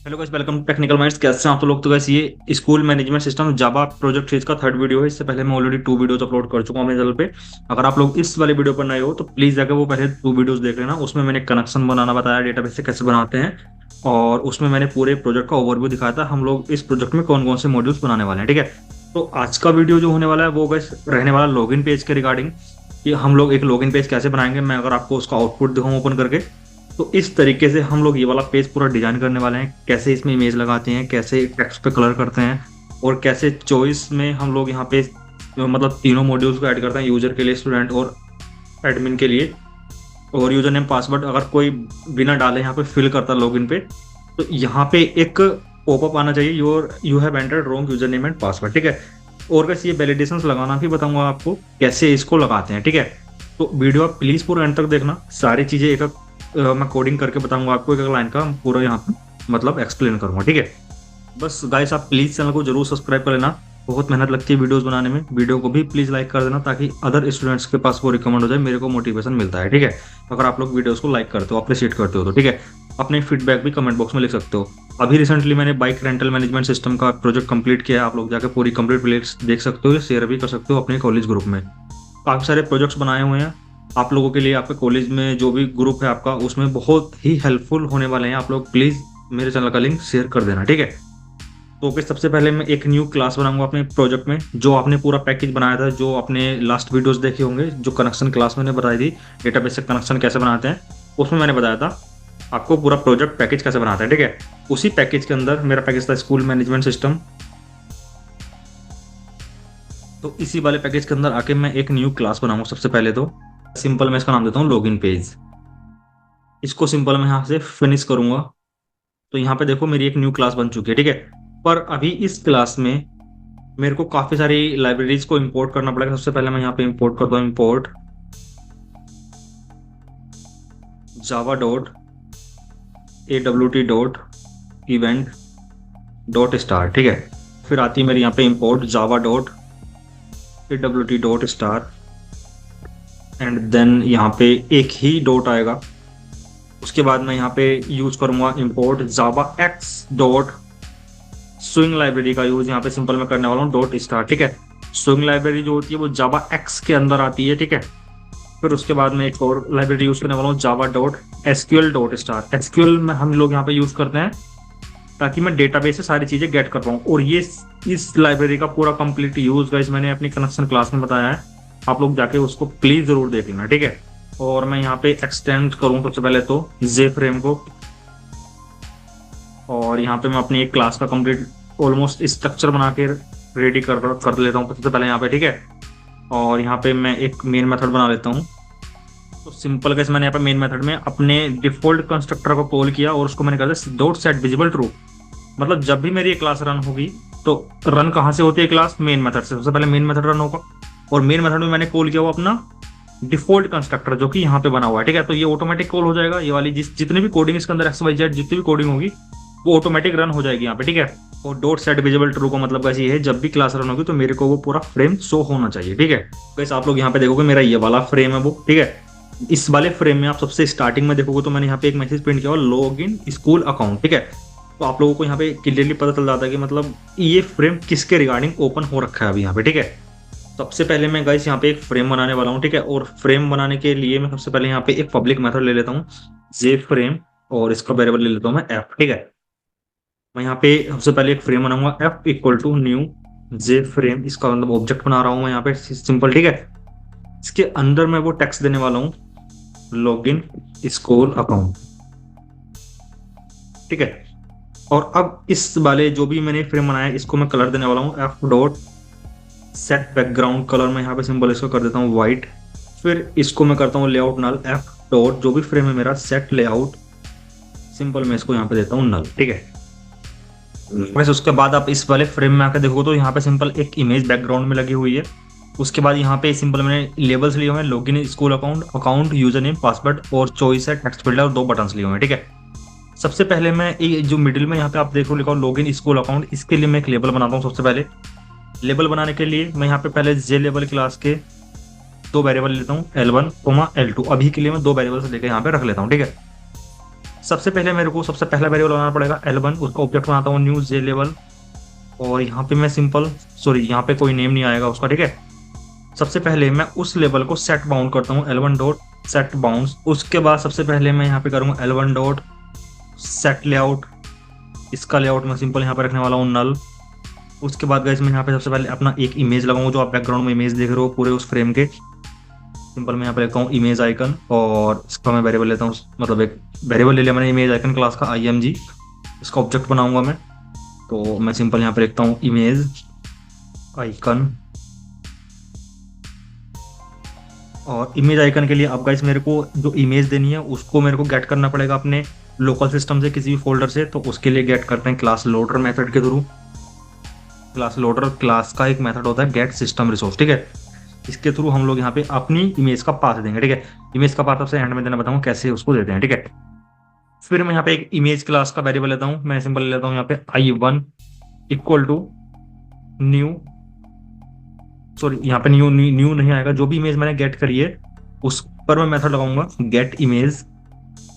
Hello guys, welcome to technical minds. कैसे हैं आप तो लोग? तो गाइस ये school management system Java project series का थर्ड वीडियो है। इससे पहले मैं ऑलरेडी 2 वीडियोस अपलोड कर चुका हूं अपने चैनल पे। अगर आप लोग इस वाले वीडियो पर नए हो तो प्लीज जाकर वो पहले 2 वीडियोस देख लेना। उसमें मैंने कनेक्शन बनाना बताया, डेटाबेस से कैसे बनाते हैं, और उसमें मैंने पूरे प्रोजेक्ट का ओवरव्यू दिखाया था हम लोग इस प्रोजेक्ट में कौन कौन से मॉड्यूल्स बनाने वाले हैं। ठीक है, तो आज का वीडियो जो होने वाला है वो गाइस रहने वाला लॉगिन पेज के रिगार्डिंग, कि हम लोग एक लॉगिन पेज कैसे बनाएंगे। मैं अगर आपको उसका आउटपुट दिखाऊं ओपन करके, तो इस तरीके से हम लोग ये वाला पेज पूरा डिजाइन करने वाले हैं। कैसे इसमें इमेज लगाते हैं, कैसे टेक्स्ट पे कलर करते हैं, और कैसे चॉइस में हम लोग यहाँ पे मतलब तीनों मॉड्यूल्स को ऐड करते हैं, यूजर के लिए, स्टूडेंट और एडमिन के लिए। और यूजर नेम पासवर्ड अगर कोई बिना डाले यहाँ पे फिल करता है लॉगिन पे, तो यहाँ पे एक पॉपअप आना चाहिए, you have entered wrong user name and password. ठीक है, और कैसे ये वैलिडेशंस लगाना भी बताऊंगा आपको कैसे इसको लगाते हैं। ठीक है, तो वीडियो आप प्लीज पूरा एंड तक देखना। सारी चीजें एक मैं कोडिंग करके बताऊंगा आपको, एक लाइन का पूरा यहाँ पे मतलब एक्सप्लेन करूंगा। ठीक है, बस गाइस आप प्लीज चैनल को जरूर सब्सक्राइब कर लेना। बहुत मेहनत लगती है वीडियोस बनाने में। वीडियो को भी प्लीज लाइक कर देना ताकि अदर स्टूडेंट्स के पास वो रिकमेंड हो जाए, मेरे को मोटिवेशन मिलता है। ठीक है, अगर आप लोग वीडियोस को लाइक करते हो, अप्रिशिएट करते हो तो ठीक है, अपने फीडबैक भी कमेंट बॉक्स में लिख सकते हो। अभी रिसेंटली मैंने बाइक रेंटल मैनेजमेंट सिस्टम का प्रोजेक्ट कंप्लीट किया है। आप लोग जाकर पूरी कंप्लीट प्लेलिस्ट देख सकते हो, शेयर भी कर सकते हो अपने कॉलेज ग्रुप में। काफी सारे प्रोजेक्ट्स बनाए हुए हैं आप लोगों के लिए। आपके कॉलेज में जो भी ग्रुप है आपका, उसमें बहुत ही हेल्पफुल होने वाले हैं। आप लोग प्लीज मेरे चैनल का लिंक शेयर कर देना। ठीक है, तो ओके, सबसे पहले मैं एक न्यू क्लास बनाऊंगा अपने प्रोजेक्ट में। जो आपने पूरा पैकेज बनाया था, जो आपने लास्ट वीडियोस देखे होंगे, जो कनेक्शन क्लास मैंने बताई थी, डेटाबेस से कनेक्शन कैसे बनाते हैं, उसमें मैंने बताया था आपको पूरा प्रोजेक्ट पैकेज कैसे बनाते हैं। ठीक है, उसी पैकेज के अंदर मेरा पैकेज था स्कूल मैनेजमेंट सिस्टम। तो इसी वाले पैकेज के अंदर आके मैं एक न्यू क्लास बनाऊंगा। सबसे पहले तो सिंपल मैं इसका नाम देता हूँ लॉगिन पेज। इसको सिंपल मैं यहाँ से फिनिश करूंगा। तो यहाँ पे देखो मेरी एक न्यू क्लास बन चुकी है। ठीक है, पर अभी इस क्लास में मेरे को काफी सारी लाइब्रेरीज को इंपोर्ट करना पड़ेगा। सबसे पहले मैं यहाँ पे इंपोर्ट करता हूँ, import Java dot AWT dot event dot star. ठीक है, फिर आती है मेरी यहाँ पे import Java dot AWT dot star, and then यहाँ पे एक ही डॉट आएगा। उसके बाद मैं यहाँ पे यूज करूंगा इंपोर्ट जावा एक्स डॉट स्विंग लाइब्रेरी का यूज यहाँ पे सिंपल में करने वाला हूँ, डॉट स्टार। ठीक है, स्विंग लाइब्रेरी जो होती है वो जावा एक्स के अंदर आती है। ठीक है, फिर उसके बाद मैं एक और लाइब्रेरी यूज करने वाला हूँ, Java dot SQL dot star. SQL में हम लोग यहाँ पे यूज करते हैं ताकि मैं डेटाबेस से सारी चीजें गेट कर पाऊँ। और ये इस लाइब्रेरी का पूरा कंप्लीट यूज गाइस मैंने अपनी कनेक्शन क्लास में बताया है, आप लोग जाके उसको प्लीज जरूर देख लेना। ठीक है, और मैं यहाँ पे एक्सटेंड करूँ सबसे पहले तो जे फ्रेम को, और यहाँ पे मैं अपनी एक क्लास का कंप्लीट ऑलमोस्ट स्ट्रक्चर बना के रेडी कर लेता हूँ सबसे पहले यहाँ पे। ठीक है, और यहाँ पे मैं एक मेन मेथड बना लेता हूँ। तो सिंपल कैसे मैंने यहाँ पे मेन मेथड में अपने डिफॉल्ट कंस्ट्रक्टर को कॉल किया और उसको मैंने कर दिया डॉट सेट विजिबल ट्रू। मतलब जब भी मेरी ये क्लास रन होगी तो रन कहाँ से होती है क्लास? मेन मेथड से। सबसे पहले मेन मेथड रन होगा, और मेन मेथड में मैंने कॉल किया वो अपना डिफॉल्ट कंस्ट्रक्टर जो कि यहाँ पे बना हुआ है। ठीक है, तो ये ऑटोमेटिक कॉल हो जाएगा। ये वाली जितनी भी कोडिंग इसके अंदर XYZ जितनी भी कोडिंग होगी वो ऑटोमेटिक रन हो जाएगी यहाँ पे। ठीक है, और डॉट सेट विजिबल ट्रू का मतलब कैसे है, जब भी क्लास रन होगी तो मेरे को वो पूरा फ्रेम शो होना चाहिए। ठीक है, वैसे आप लोग यहाँ पे देखोगे मेरा ये वाला फ्रेम है वो। ठीक है, इस वाले फ्रेम में आप सबसे स्टार्टिंग में देखोगे तो मैंने यहाँ पे एक मैसेज प्रिंट किया हुआ, लॉग इन स्कूल अकाउंट। ठीक है, तो आप लोगों को यहाँ पे क्लियरली पता चल जाता है कि मतलब ये फ्रेम किसके रिगार्डिंग ओपन हो रखा है अभी यहाँ पे। ठीक है, सबसे पहले मैं गाइस यहाँ पे एक फ्रेम बनाने वाला हूँ। ठीक है, और फ्रेम बनाने के लिए मैं सबसे पहले यहाँ पे एक पब्लिक मेथड ले लेता हूँ, जे फ्रेम, और इसका वेरिएबल ले लेता हूँ मैं f। ठीक है, मैं यहाँ पे सबसे पहले एक फ्रेम बनाऊंगा f equal to new J frame. इसका मतलब ऑब्जेक्ट बना रहा हूँ मैं यहाँ पे सिंपल। ठीक है, इसके अंदर मैं वो टेक्स्ट देने वाला हूँ, लॉग इन स्कूल अकाउंट। ठीक है, और अब इस वाले जो भी मैंने फ्रेम बनाया इसको मैं कलर देने वाला हूँ, f dot set background colour. मैं यहाँ पे सिंपल इसको कर देता हूँ व्हाइट। फिर इसको मैं करता हूँ लेआउट नल, f डॉट जो भी फ्रेम है मेरा सेट लेआउट, सिंपल मैं इसको यहाँ पे देता हूँ नल। ठीक है, वैसे उसके बाद आप इस वाले फ्रेम में आकर देखोगे तो यहाँ पे सिंपल एक इमेज बैकग्राउंड में लगी हुई है। उसके बाद यहाँ पे सिंपल मैंने लेबल्स लिए हुए हैं, login school account, account user name password, और चॉइस है टेक्स्ट फील्ड और 2 बटन्स लिए हुए हैं। ठीक है, सबसे पहले मैं ये जो मिडिल में यहाँ पे आप देखो लिखा लॉगिन स्कूल अकाउंट, इसके लिए मैं एक लेबल बनाता हूँ। सबसे पहले लेबल बनाने के लिए मैं यहाँ पे पहले जे लेवल क्लास के 2 वेरिएबल लेता हूँ, L1, L2। अभी के लिए मैं 2 वेरिएबल से लेकर यहाँ पे रख लेता हूँ। ठीक है, सबसे पहले मेरे को सबसे पहला वेरिएबल बनाना पड़ेगा L1, उसका ऑब्जेक्ट बनाता हूँ न्यू जे लेवल, और यहाँ पे मैं सिंपल, सॉरी यहाँ पे कोई नेम नहीं आएगा उसका, ठीक है। सबसे पहले मैं उस लेवल को सेट बाउंड करता हूँ L1 डॉट सेट बाउंड। उसके बाद सबसे पहले मैं यहाँ पे करूँगा L1 डॉट सेट लेआउट, इसका लेआउट मैं सिंपल यहाँ पे रखने वाला हूँ नल। उसके बाद गाइस मैं यहाँ पे सबसे पहले अपना एक इमेज लगाऊंगा, जो आप बैकग्राउंड में इमेज देख रहे हो पूरे उस फ्रेम के। सिंपल मैं यहाँ पे लेता हूँ इमेज आइकन, और इसका मैं वेरिएबल लेता हूँ, मतलब एक वेरिएबल ले लिया मैंने इमेज आइकन क्लास का IMG, इसका ऑब्जेक्ट बनाऊंगा मैं। तो मैं सिंपल यहाँ पे लिखता हूँ इमेज आइकन, और इमेज आइकन के लिए अब गाइस मेरे को जो इमेज देनी है उसको मेरे को गेट करना पड़ेगा अपने लोकल सिस्टम से, किसी भी फोल्डर से। तो उसके लिए गेट करते हैं क्लास लोडर मेथड के थ्रू। क्लास लोडर क्लास का एक मेथड होता है गेट सिस्टम रिसोर्स, ठीक है। इसके थ्रू हम लोग यहाँ पे अपनी इमेज का पाथ देंगे, ठीक है। इमेज का पाथ सबसे एंड में देना बताऊँ कैसे उसको देते हैं, ठीक है। फिर मैं यहाँ पे एक इमेज क्लास का वेरिएबल लेता हूँ, मैं सिंपल लेता हूँ यहाँ पे I1 equal to new, sorry यहाँ पे न्यू न्यू नहीं आएगा, जो भी इमेज मैंने गेट करी है उस पर मैं मेथड लगाऊंगा गेट इमेज,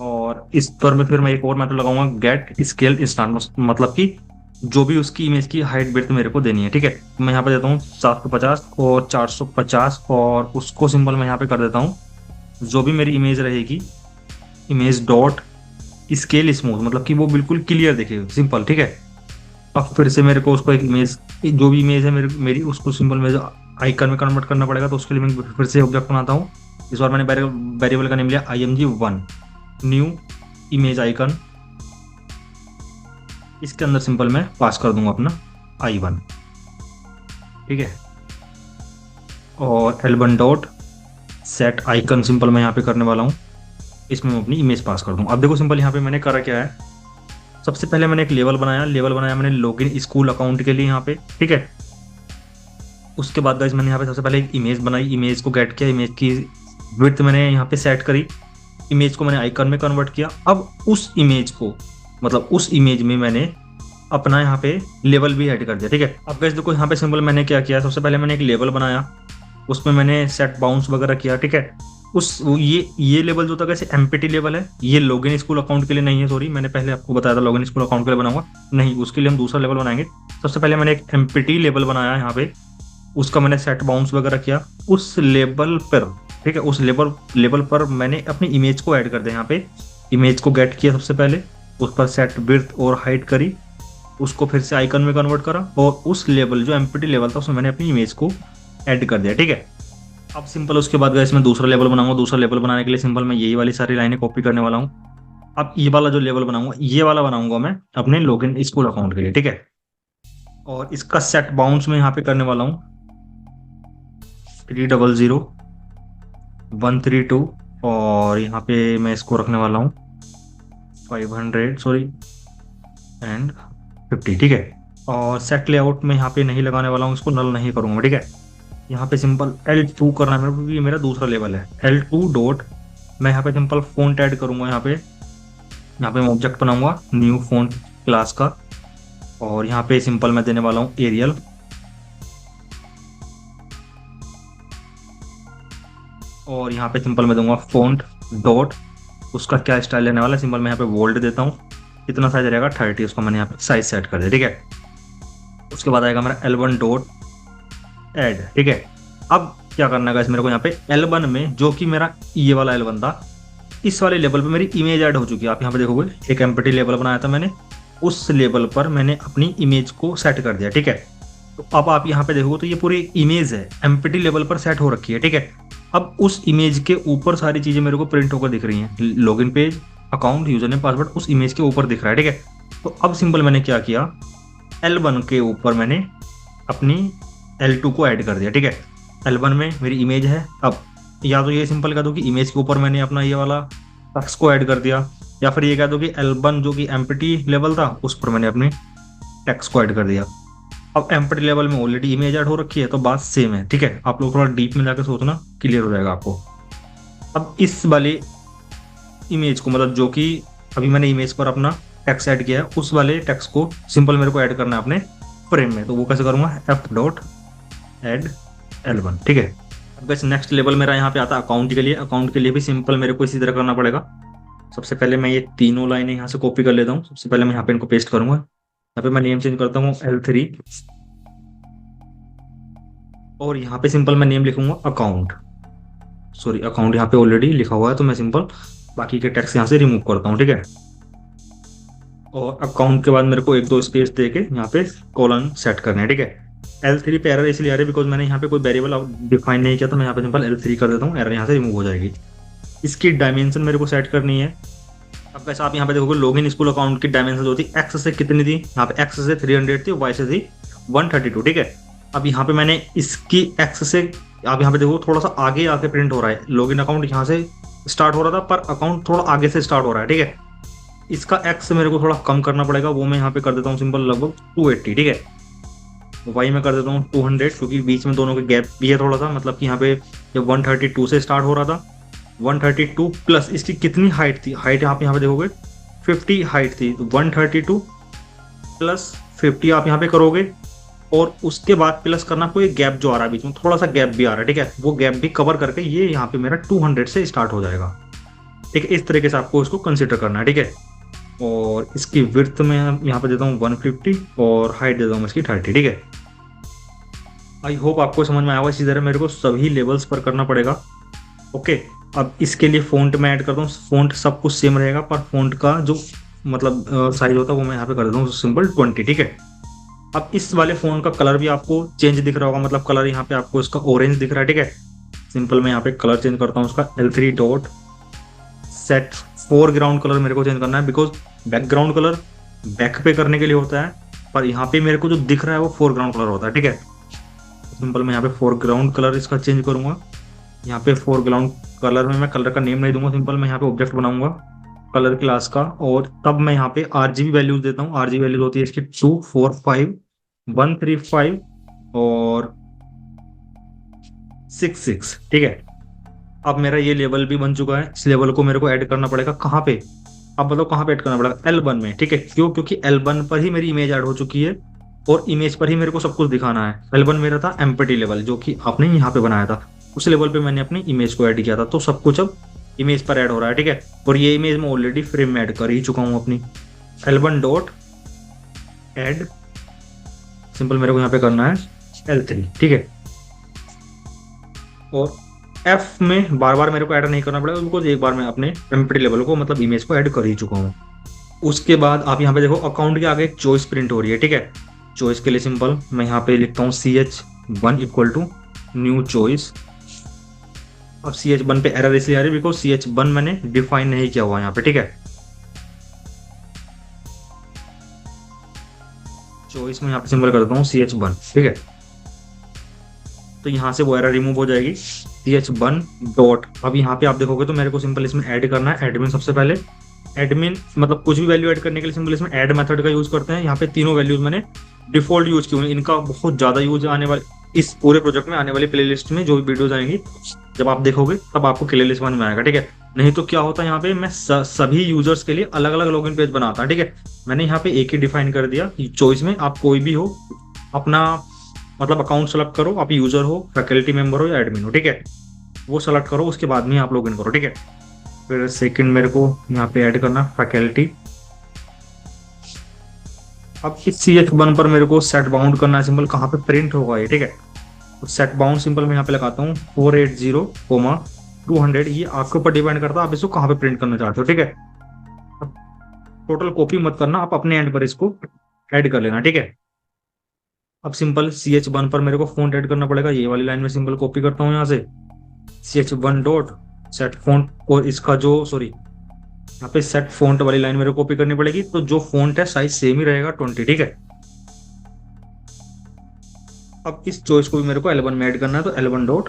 और इस पर मैं फिर मैं एक और मेथड लगाऊंगा गेट स्केल इंस्टांट, मतलब कि जो भी उसकी इमेज की हाइट विड्थ मेरे को देनी है, ठीक है। मैं यहाँ पे देता हूँ 750 और 450, और उसको सिंपल मैं यहाँ पे कर देता हूँ जो भी मेरी इमेज रहेगी इमेज डॉट स्केल स्मूथ, मतलब कि वो बिल्कुल क्लियर दिखे, सिंपल, ठीक है। अब फिर से मेरे को उसको एक इमेज, जो भी इमेज है मेरी उसको सिंपल में आइकन में कन्वर्ट करना पड़ेगा। तो उसके लिए मैं फिर से ऑब्जेक्ट बनाता हूँ, इस बार मैंने वेरिएबल का नेम लिया IMG1 न्यू इमेज आइकन। इसके अंदर सिंपल मैं पास कर दूंगा अपना I1, ठीक है। और L1 dot set icon simple मैं यहाँ पे करने वाला हूँ, इसमें मैं अपनी इमेज पास कर दूँ। अब देखो सिंपल यहाँ पे मैंने करा क्या है, सबसे पहले मैंने एक लेवल बनाया मैंने लॉगिन स्कूल अकाउंट के लिए यहाँ पे, ठीक है। उसके बाद गाइस मैंने यहाँ पे सबसे पहले एक इमेज बनाई, इमेज को गेट किया, इमेज की विड्थ मैंने यहाँ पे सेट करी, इमेज को मैंने आइकन में कन्वर्ट किया। अब उस इमेज को, मतलब उस इमेज में मैंने अपना यहाँ पे लेवल भी ऐड कर दिया, ठीक है। अब गाइस देखो यहाँ पे सिंपल मैंने क्या किया, सबसे पहले मैंने एक लेवल बनाया, उसमें मैंने सेट बाउंस वगैरह किया, ठीक है। ये लेवल जो था कैसे एमपीटी लेवल है, ये लॉगिन स्कूल अकाउंट के लिए नहीं है, सॉरी मैंने पहले आपको बताया था लॉगिन स्कूल अकाउंट के लिए बनाऊंगा, नहीं उसके लिए हम दूसरा लेवल बनाएंगे। सबसे पहले मैंने एक एमपीटी लेवल बनाया यहाँ पे, उसका मैंने सेट बाउंस वगैरह किया उस लेवल पर, ठीक है। उस लेवल पर मैंने अपनी इमेज को ऐड कर दिया, यहाँ पे इमेज को गेट किया सबसे पहले, उस पर सेट विड्थ और हाइट करी, उसको फिर से आइकन में कन्वर्ट करा, और उस लेवल जो एमपीटी लेवल था उसमें मैंने अपनी इमेज को ऐड कर दिया, ठीक है। अब सिंपल उसके बाद गाइस मैं दूसरा लेवल बनाऊंगा, दूसरा लेवल बनाने के लिए सिंपल मैं यही वाली सारी लाइनें कॉपी करने वाला हूँ। अब ये वाला जो लेवल बनाऊंगा, ये वाला बनाऊंगा मैं अपने लॉगिन स्कूल अकाउंट के लिए, ठीक है। और इसका सेट बाउंस में यहाँ पे करने वाला हूँ 300 132, और यहाँ पे मैं इसको रखने वाला हूँ 500 सॉरी एंड 50, ठीक है। और सेट लेआउट में यहाँ पे नहीं लगाने वाला हूँ, इसको नल नहीं करूँगा, ठीक है। यहाँ पे सिंपल L2 करना है मेरे को, ये मेरा दूसरा लेवल है। L2 डॉट मैं यहाँ पे सिंपल फॉन्ट ऐड करूँगा, यहाँ पे मैं ऑब्जेक्ट बनाऊंगा न्यू फॉन्ट क्लास का, और यहाँ पे सिंपल मैं देने वाला हूँ एरियल, और यहाँ पे सिंपल मैं दूंगा फॉन्ट डॉट, उसका क्या स्टाइल लेने वाला है, सिंपल मैं यहाँ पे बोल्ड देता हूँ, कितना साइज रहेगा 30, उसको मैंने यहाँ पे साइज सेट कर दिया, ठीक है। उसके बाद आएगा मेरा L1 डॉट ऐड, ठीक है। अब क्या करना है मेरे को यहाँ पे L1 में, जो कि मेरा ये वाला L1 था, इस वाले लेवल पे मेरी इमेज ऐड हो चुकी है। आप यहाँ पे देखोगे एक एम्प्टी लेवल बनाया था मैंने, उस लेवल पर मैंने अपनी इमेज को सेट कर दिया, ठीक है। तो अब आप यहाँ पे देखोगे तो ये पूरी इमेज है एम्प्टी लेवल पर सेट हो रखी है, ठीक है। अब उस इमेज के ऊपर सारी चीजें मेरे को प्रिंट होकर दिख रही हैं, login page, account, user name, password उस इमेज के ऊपर दिख रहा है, ठीक है। तो अब सिंपल मैंने क्या किया, L1 के ऊपर मैंने अपनी L2 को ऐड कर दिया, ठीक है। L1 में मेरी इमेज है, अब या तो ये सिंपल कह दो कि इमेज के ऊपर मैंने अपना ये वाला टेक्स्ट को ऐड कर दिया, या फिर ये कह दो कि L1 जो कि एम्प्टी लेवल था उस पर मैंने अपने टेक्स्ट को ऐड कर दिया। अब एम्प्टी लेवल में ऑलरेडी इमेज ऐड हो रखी है तो बात सेम है, ठीक है। आप लोग थोड़ा डीप में जाकर सोचना, क्लियर हो जाएगा आपको। अब इस वाले इमेज को, मतलब जो कि अभी मैंने इमेज पर अपना टेक्स्ट ऐड किया है, उस वाले टेक्स्ट को सिंपल मेरे को ऐड करना है अपने फ्रेम में। तो वो कैसे करूंगा, f डॉट एड L1, ठीक है। अब नेक्स्ट लेवल मेरा यहाँ पे आता है अकाउंट के लिए। अकाउंट के लिए भी सिंपल मेरे को इसी तरह करना पड़ेगा। सबसे पहले मैं ये तीनों लाइनें यहाँ से कॉपी कर लेता हूँ। सबसे पहले मैं यहाँ पे इनको पेस्ट करूंगा। यहाँ पे मैं नेम चेंज करता हूँ L3, और यहाँ पे सिंपल मैं नेम लिखूंगा अकाउंट। सॉरी, अकाउंट यहाँ पे ऑलरेडी लिखा हुआ है, तो मैं सिंपल बाकी के टेक्स्ट यहाँ से रिमूव करता हूँ, ठीक है। और अकाउंट के बाद मेरे को एक दो स्पेस दे के यहाँ पे कॉलन सेट करना है, ठीक है। L3 पे एरर इसलिए आ रही है बिकॉज मैंने यहाँ पे कोई वेरिएबल डिफाइन नहीं किया, तो मैं यहाँ पे सिंपल L3 कर देता हूँ, एरर यहाँ से रिमूव हो जाएगी। इसकी डायमेंशन मेरे को सेट करनी है। अब वैसे आप यहाँ पे देखोगे लॉगिन स्कूल अकाउंट की डायमेंशन होती है, एक्स से कितनी थी, यहाँ पे एक्स से 300 थी, वाई से थी 132, ठीक है। अब यहाँ पे मैंने इसकी एक्स से, आप यहाँ पे देखो थोड़ा सा आगे आके प्रिंट हो रहा है। लॉगिन अकाउंट यहाँ से स्टार्ट हो रहा था, पर अकाउंट थोड़ा आगे से स्टार्ट हो रहा है, ठीक है। इसका एक्स मेरे को थोड़ा कम करना पड़ेगा, वो मैं यहाँ पे कर देता हूँ सिंपल लगभग 280, ठीक है। वाई में कर देता हूँ 200, क्योंकि बीच में दोनों के गैप भी है थोड़ा सा, मतलब कि यहाँ पे जब 132 से स्टार्ट हो रहा था, 132 प्लस इसकी कितनी हाइट थी, हाइट आप यहाँ पे देखोगे 50 हाइट थी, तो 132 प्लस 50 आप यहाँ पे करोगे, और उसके बाद प्लस करना कोई गैप जो आ रहा है बीच में, थोड़ा सा गैप भी आ रहा है, ठीक है। वो गैप भी कवर करके ये यहाँ पे मेरा 200 से स्टार्ट हो जाएगा, ठीक है। इस तरीके से आपको इसको कंसिडर करना है, ठीक है। और इसकी विड्थ में यहाँ पे देता हूँ 150 और हाइट देता हूँ इसकी 30, ठीक है। आई होप आपको समझ में आएगा। इसी तरह मेरे को सभी लेवल्स पर करना पड़ेगा, ओके। अब इसके लिए फ़ॉन्ट में ऐड करता हूँ, फ़ॉन्ट सब कुछ सेम रहेगा, पर फ़ॉन्ट का जो मतलब साइज होता है वो मैं यहाँ पे कर देता हूँ सिंपल 20, ठीक है। अब इस वाले फ़ॉन्ट का कलर भी आपको चेंज दिख रहा होगा, मतलब कलर यहाँ पे आपको इसका ऑरेंज दिख रहा है, ठीक है। सिंपल मैं यहाँ पे कलर चेंज करता हूँ उसका, L3 dot set foreground colour मेरे को चेंज करना है, बिकॉज बैकग्राउंड कलर बैक पे करने के लिए होता है, पर यहाँ पे मेरे को जो दिख रहा है वो फोरग्राउंड कलर होता है, ठीक है। सिंपल मैं यहाँ पे फोरग्राउंड कलर इसका चेंज करूंगा। यहाँ पे फोरग्राउंड कलर में मैं कलर का नेम नहीं दूंगा, सिंपल मैं यहाँ पे ऑब्जेक्ट बनाऊंगा कलर क्लास का, और तब मैं यहाँ पे RGB वैल्यूज देता हूँ। RGB वैल्यूज होती है इसकी 2, 4, 5, 1, 3, 5 और 6, 6, ठीक है। अब मेरा ये लेवल भी बन चुका है, इस लेवल को मेरे को ऐड करना पड़ेगा कहाँ पे, अब बताओ कहाँ पे ऐड करना पड़ेगा, L1 में, ठीक है। क्यों? क्योंकि L1 पर ही मेरी इमेज ऐड हो चुकी है, और इमेज पर ही मेरे को सब कुछ दिखाना है। L1 मेरा था एम्प्टी लेवल, जो कि आपने यहाँ पे बनाया था, उस लेवल पे मैंने अपनी इमेज को ऐड किया था, तो सब कुछ अब इमेज पर ऐड हो रहा है, ठीक है। और ये इमेज मैं ऑलरेडी फ्रेम में ऐड कर ही चुका हूँ अपनी। L1 डॉट ऐड, सिंपल मेरे को यहाँ पे करना है L3, ठीक है। और F में बार बार मेरे को ऐड नहीं करना पड़ेगा, बिकॉज एक बार मैं अपने एम्प्टी लेवल को मतलब इमेज को ऐड कर ही चुका हूँ। उसके बाद आप यहाँ पे देखो अकाउंट के आगे एक चॉइस प्रिंट हो रही है, ठीक है। चॉइस के लिए सिंपल मैं यहाँ पे लिखता हूँ CH1 equal to new choice. अब CH1 पे एरर इसलिए आ रही है बिकॉज CH1 मैंने डिफाइन नहीं किया हुआ यहाँ पे, ठीक है। चॉइस में यहाँ पे सिंपल कर देता हूँ CH1, ठीक है। तो यहाँ से वो एरर रिमूव हो जाएगी, CH1 डॉट। अब यहाँ पे आप देखोगे तो मेरे को सिंपल इसमें ऐड करना है एडमिन। सबसे पहले एडमिन मतलब कुछ भी वैल्यू ऐड करने के लिए सिंपल इसमें ऐड मेथड का यूज करते हैं। यहाँ पे तीनों वैल्यूज मैंने डिफॉल्ट यूज की हुई, इनका बहुत ज्यादा यूज आने वाले इस पूरे प्रोजेक्ट में, आने वाली प्लेलिस्ट में जो भी वीडियोज आएंगी जब आप देखोगे तब आपको क्लियरली समझ में आएगा, ठीक है। नहीं तो क्या होता है यहाँ पे मैं सभी यूजर्स के लिए अलग अलग लॉगिन पेज बनाता, ठीक है। मैंने यहाँ पे एक ही डिफाइन कर दिया कि चॉइस में आप कोई भी हो अपना मतलब अकाउंट सेलेक्ट करो, आप यूजर हो, फैकल्टी मेंबर हो या एडमिन हो, ठीक है। वो सेलेक्ट करो, उसके बाद में आप लॉगिन करो, ठीक है। फिर सेकंड मेरे को यहाँ पे ऐड करना फैकल्टी। अब इस CH1 पर मेरे को सेट बाउंड करना है, सिंपल कहाँ पे प्रिंट होगा ये, ठीक है। तो सेट बाउंड सिंपल मैं यहाँ पे लगाता हूँ 480, 200। ये आपके ऊपर डिपेंड करता है आप इसको कहाँ पे प्रिंट करना चाहते हो, ठीक है। अब टोटल कॉपी मत करना, आप अपने एंड पर इसको ऐड कर लेना, ठीक है। अब सिंपल CH1 पर मेरे को फॉन्ट ऐड करना पड़ेगा, ये वाली लाइन में सिंपल कॉपी करता हूँ यहाँ से CH1 डॉट सेट फॉन्ट, और इसका जो सॉरी यहाँ पे सेट फॉन्ट वाली लाइन मेरे को कॉपी करनी पड़ेगी, तो जो फॉन्ट है साइज सेम ही रहेगा 20, ठीक है। अब इस चॉइस को भी मेरे को L1 में ऐड करना है, तो L1 डॉट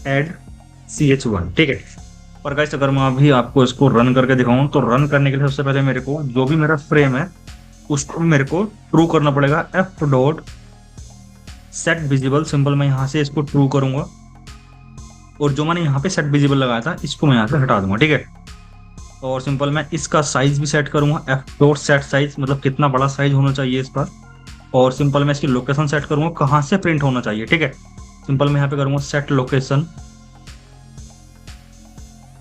ऐड CH1, ठीक है। पर गाइस अगर मैं अभी आपको इसको रन करके दिखाऊं, तो रन करने के लिए सबसे पहले मेरे को जो भी मेरा फ्रेम है उसको मेरे को ट्रू करना पड़ेगा। F dot set visible, simple मैं यहाँ से इसको ट्रू करूंगा, और जो मैंने यहाँ पे सेट विजिबल लगाया था इसको मैं यहाँ से हटा दूंगा, ठीक है। और सिंपल मैं इसका साइज भी सेट करूंगा, F डॉट सेट साइज, मतलब कितना बड़ा साइज होना चाहिए इस पर। और सिंपल मैं इसकी लोकेशन सेट करूंगा, कहाँ से प्रिंट होना चाहिए, ठीक है। सिंपल मैं यहाँ पे करूंगा सेट लोकेशन,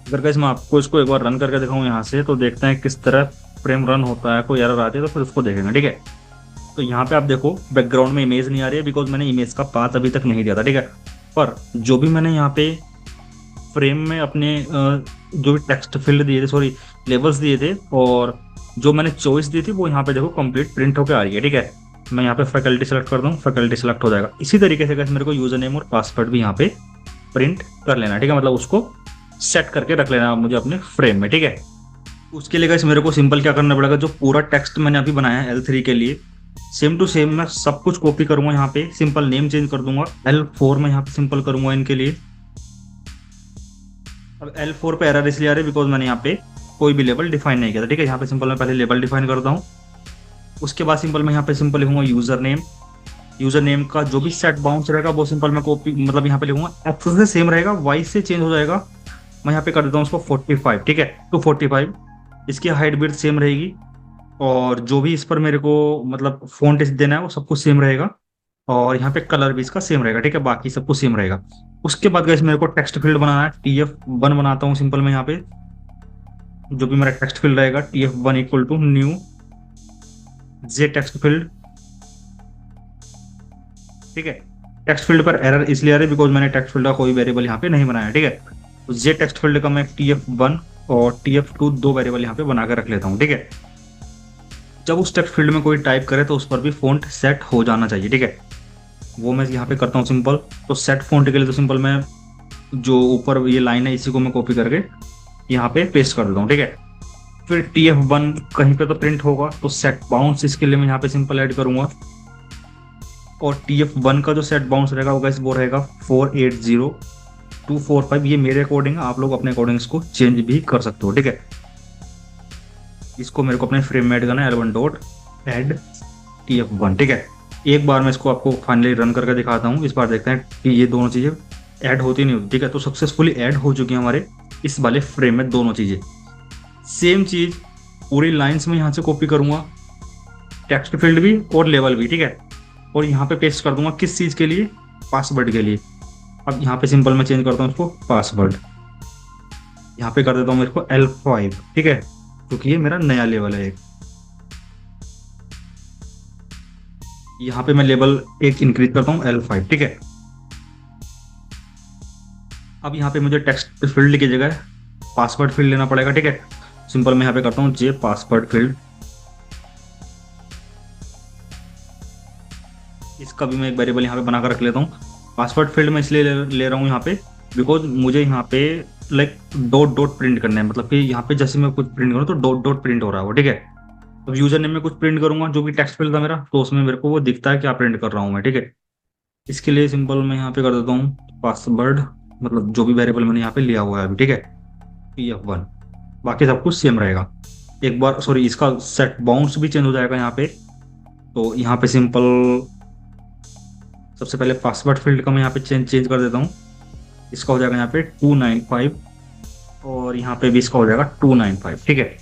अगर गाइस मैं आपको इसको एक बार रन करके दिखाऊं यहाँ से, तो देखते हैं किस तरह फ्रेम रन होता है, कोई एरर आती है तो फिर उसको देखेंगे, ठीक है। तो यहाँ पे आप देखो बैकग्राउंड में इमेज नहीं आ रही है, बिकॉज मैंने इमेज का पाथ अभी तक नहीं दिया था, ठीक है। पर जो भी मैंने यहाँ पे फ्रेम में अपने जो भी टेक्स्ट फील्ड दिए थे, सॉरी लेबल्स दिए थे, और जो मैंने चॉइस दी थी, वो यहाँ पे देखो कंप्लीट प्रिंट होकर आ रही है, ठीक है। मैं यहाँ पे फैकल्टी सेलेक्ट कर दूँ, फैकल्टी सेलेक्ट हो जाएगा। इसी तरीके से मेरे को यूजर नेम और पासवर्ड भी यहाँ पे प्रिंट कर लेना, ठीक है, मतलब उसको सेट करके रख लेना मुझे अपने फ्रेम में, ठीक है। उसके लिए गाइस मेरे को सिंपल क्या करना पड़ेगा, जो पूरा टेक्स्ट मैंने अभी बनाया है L3 के लिए, सेम टू सेम मैं सब कुछ कॉपी करूंगा। यहाँ पे सिंपल नेम चेंज कर दूंगा, L4 में यहाँ पे सिंपल करूंगा इनके लिए। अब L4 पे एरर इसलिए आ रही है बिकॉज मैंने यहाँ पे कोई भी लेबल डिफाइन नहीं किया था, ठीक है। यहाँ पे सिंपल मैं पहले लेबल डिफाइन करता हूँ, उसके बाद सिंपल मैं यहाँ पे सिंपल लिखूंगा यूजर नेम। यूजर नेम का जो भी सेट बाउंस रहेगा वो सिंपल मैं कॉपी मतलब यहाँ पे लिखूंगा, एक्स से सेम रहेगा, वाई से चेंज हो जाएगा। मैं यहाँ पे कर देता हूँ उसको 45, ठीक है, टू 45। इसकी हाइट विड्थ सेम रहेगी, और जो भी इस पर मेरे को मतलब फॉन्ट देना है वो सब कुछ सेम रहेगा, और यहाँ पे कलर भी इसका सेम रहेगा, ठीक है, बाकी सब कुछ सेम रहेगा। उसके बाद गाइस मेरे को टेक्स्ट फील्ड बनाना है, TF1 बनाता हूँ सिंपल मैं यहाँ पे। जो भी मेरा टेक्स्ट फील्ड रहेगा TF1 equal to new J text field, ठीक है। टेक्स्ट फील्ड पर एरर इसलिए आ रही है बिकॉज मैंने टेक्स्ट फील्ड का कोई वेरिएबल यहाँ पे नहीं बनाया, ठीक है। तो जे टेक्स्ट फील्ड का मैं TF1 और TF2 दो वेरिएबल यहाँ पे बना कर रख लेता हूँ, ठीक है। जब उस टेक्स्ट फील्ड में कोई टाइप करे तो उस पर भी फॉन्ट सेट हो जाना चाहिए, ठीक है। वो मैं यहाँ पे करता हूँ सिंपल। तो सेट फॉन्ट के लिए तो सिंपल मैं जो ऊपर ये लाइन है इसी को मैं कॉपी करके यहाँ पे पेस्ट कर देता हूँ, ठीक है। फिर TF1 कहीं पे तो प्रिंट होगा, तो सेट बाउंस इसके लिए मैं यहाँ पे सिंपल ऐड करूंगा, और TF1 का जो सेट बाउंस रहेगा वो रहेगा 480-245। ये मेरे अकॉर्डिंग, आप लोग अपने अकॉर्डिंग इसको चेंज भी कर सकते हो, ठीक है। इसको मेरे को अपने फ्रेम में ऐड करना है, L1 डॉट एड TF1, ठीक है। एक बार मैं इसको आपको फाइनली रन करके दिखाता हूँ, इस बार देखते हैं कि ये दोनों चीजें ऐड होती नहीं होती, ठीक है। तो सक्सेसफुली ऐड हो चुकी है हमारे इस वाले फ्रेम में दोनों चीजें। सेम चीज पूरी लाइंस में यहाँ से कॉपी करूंगा, टेक्स्ट फील्ड भी और लेवल भी, ठीक है, और यहाँ पे पेस्ट कर दूंगा किस चीज के लिए, पासवर्ड के लिए। अब यहाँ पे सिंपल मैं चेंज करता हूँ इसको पासवर्ड, यहाँ पे कर देता हूँ मेरे को L5, ठीक है, क्योंकि ये मेरा नया लेवल है। यहाँ पे मैं लेवल एक इंक्रीज करता हूँ L5, ठीक है। अब यहाँ पे मुझे टेक्स्ट फील्ड की जगह पासवर्ड फील्ड लेना पड़ेगा, ठीक है। सिंपल मैं यहाँ पे करता हूँ जे पासवर्ड फील्ड, इसका भी मैं एक वेरिएबल यहाँ पे बनाकर रख लेता हूँ। पासवर्ड फील्ड में इसलिए ले रहा हूँ यहाँ पे बिकॉज मुझे यहाँ पे लाइक डॉट डॉट प्रिंट करना है, मतलब कि यहाँ पे जैसे मैं कुछ प्रिंट करूँ तो डॉट डॉट प्रिंट हो रहा है वो, ठीक है। अब यूजर नेम में कुछ प्रिंट करूंगा जो कि टेक्स्ट फील्ड था मेरा, तो उसमें मेरे को वो दिखता है क्या प्रिंट कर रहा हूँ मैं, ठीक है। इसके लिए सिंपल मैं यहाँ पे कर देता हूँ पासवर्ड, मतलब जो भी वेरिएबल मैंने यहाँ पे लिया हुआ है अभी, ठीक है, TF1। बाकी सब कुछ सेम रहेगा। एक बार सॉरी इसका सेट बाउंस भी चेंज हो जाएगा यहाँ पे। तो यहाँ पे सिंपल सबसे पहले पासवर्ड फील्ड का मैं यहाँ पे चेंज कर देता हूँ, इसका हो जाएगा यहाँ पे 295, और यहाँ पे भी इसका हो जाएगा 295, ठीक है।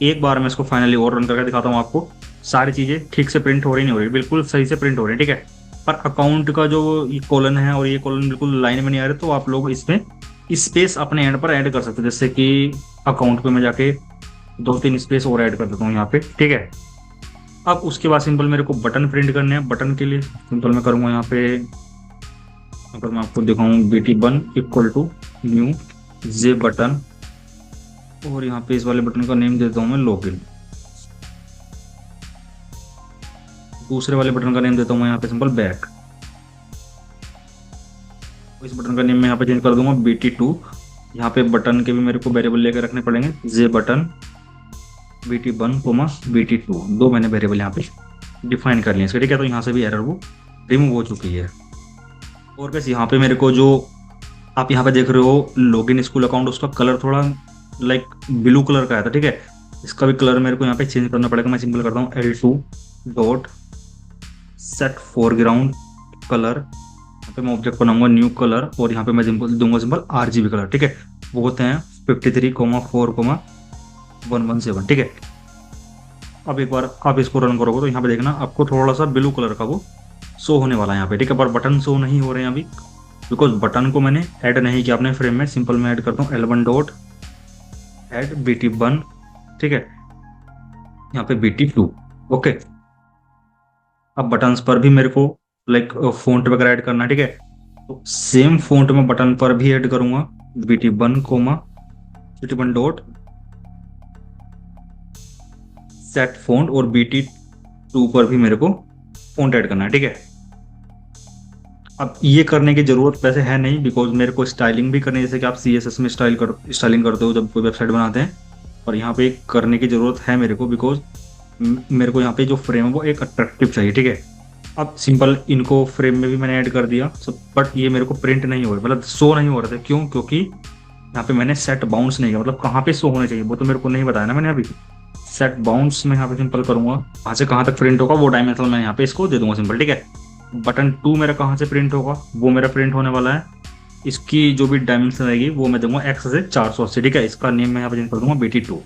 एक बार मैं इसको फाइनली और रन करके दिखाता हूँ आपको। सारी चीजें ठीक से प्रिंट हो रही नहीं हो रही, बिल्कुल सही से प्रिंट हो रही है, ठीक है। पर अकाउंट का जो ये कॉलन है और ये कॉलन बिल्कुल लाइन में नहीं आ रहे, तो आप लोग इसमें स्पेस अपने एंड पर ऐड कर सकते हैं, जैसे कि अकाउंट पे मैं जाके 2-3 स्पेस और ऐड कर देता हूँ यहाँ पे, ठीक है। अब उसके बाद सिंपल मेरे को बटन प्रिंट करने हैं। बटन के लिए सिंपल मैं करूँगा यहाँ पे, अगर मैं आपको दिखाऊँ BT1 equal to new J button, और यहाँ पे इस वाले बटन का नेम देता हूँ मैं लॉगिन। दूसरे वाले बटन का नेम देता हूँ मैं यहाँ पे सिंपल बैक। इस बटन का नेम मैं यहाँ पे चेंज कर दूंगा BT2। यहाँ पे बटन के भी मेरे को वेरिएबल लेकर रखने पड़ेंगे, जे बटन BT1, BT2, दो मैंने वेरिएबल यहाँ पे डिफाइन कर लिए इसके, ठीक है। तो यहाँ से भी एरर वो रिमूव हो चुकी है। और कैसे यहाँ पे मेरे को जो आप यहाँ पे देख रहे हो लॉगिन स्कूल अकाउंट, उसका कलर थोड़ा लाइक ब्लू कलर का आया था, ठीक है। इसका भी कलर मेरे को यहाँ पे चेंज करना पड़ेगा। मैं सिंपल करता हूँ L2 dot set foreground colour, यहाँ पे मैं ऑब्जेक्ट बनाऊंगा न्यू कलर, और यहाँ पे मैं सिंपल दूंगा सिंपल RGB कलर, ठीक है। वो होते हैं 53,4,117, ठीक है। अब एक बार आप इसको रन करोगे तो यहाँ पे देखना आपको थोड़ा सा ब्लू कलर का वो शो होने वाला है यहाँ पे, ठीक है। पर बटन शो नहीं हो रहे हैं अभी, बिकॉज बटन को मैंने ऐड नहीं किया अपने फ्रेम में। सिंपल मैं ऐड करता हूँ L1 डॉट हेड BT1, ठीक है, यहाँ पे BT2। ओके, अब बटन्स पर भी मेरे को लाइक फॉन्ट वगैरह ऐड करना है, ठीक है। तो सेम फॉन्ट में बटन पर भी ऐड करूंगा BT1 coma BT1 dot set font, और BT2 पर भी मेरे को फॉन्ट ऐड करना है, ठीक है। अब ये करने की जरूरत वैसे है नहीं, बिकॉज मेरे को स्टाइलिंग भी करनी है, जैसे कि आप CSS में स्टाइलिंग करते हो जब कोई वेबसाइट बनाते हैं। और यहाँ पे करने की जरूरत है मेरे को, बिकॉज मेरे को यहाँ पे जो फ्रेम है वो एक अट्रैक्टिव चाहिए, ठीक है। अब सिंपल इनको फ्रेम में भी मैंने ऐड कर दिया सब, बट ये मेरे को प्रिंट नहीं हो रहा, मतलब शो नहीं हो रहे थे। क्यों? क्योंकि यहाँ पे मैंने सेट बाउंस नहीं किया, मतलब कहाँ पे शो होने चाहिए वो तो मेरे को नहीं बताया ना मैंने अभी। सेट बाउंस में यहाँ पे सिंपल करूंगा, कहाँ से कहाँ तक प्रिंट होगा वो डायमेंशनल मैं यहाँ पे इसको दे दूंगा सिंपल, ठीक है। बटन 2 मेरा कहाँ से प्रिंट होगा, वो मेरा प्रिंट होने वाला है, इसकी जो भी डायमेंशन रहेगी वो मैं दूंगा X से 480, ठीक है। इसका नेम मैं यहाँ पे चेंज कर दूंगा BT2।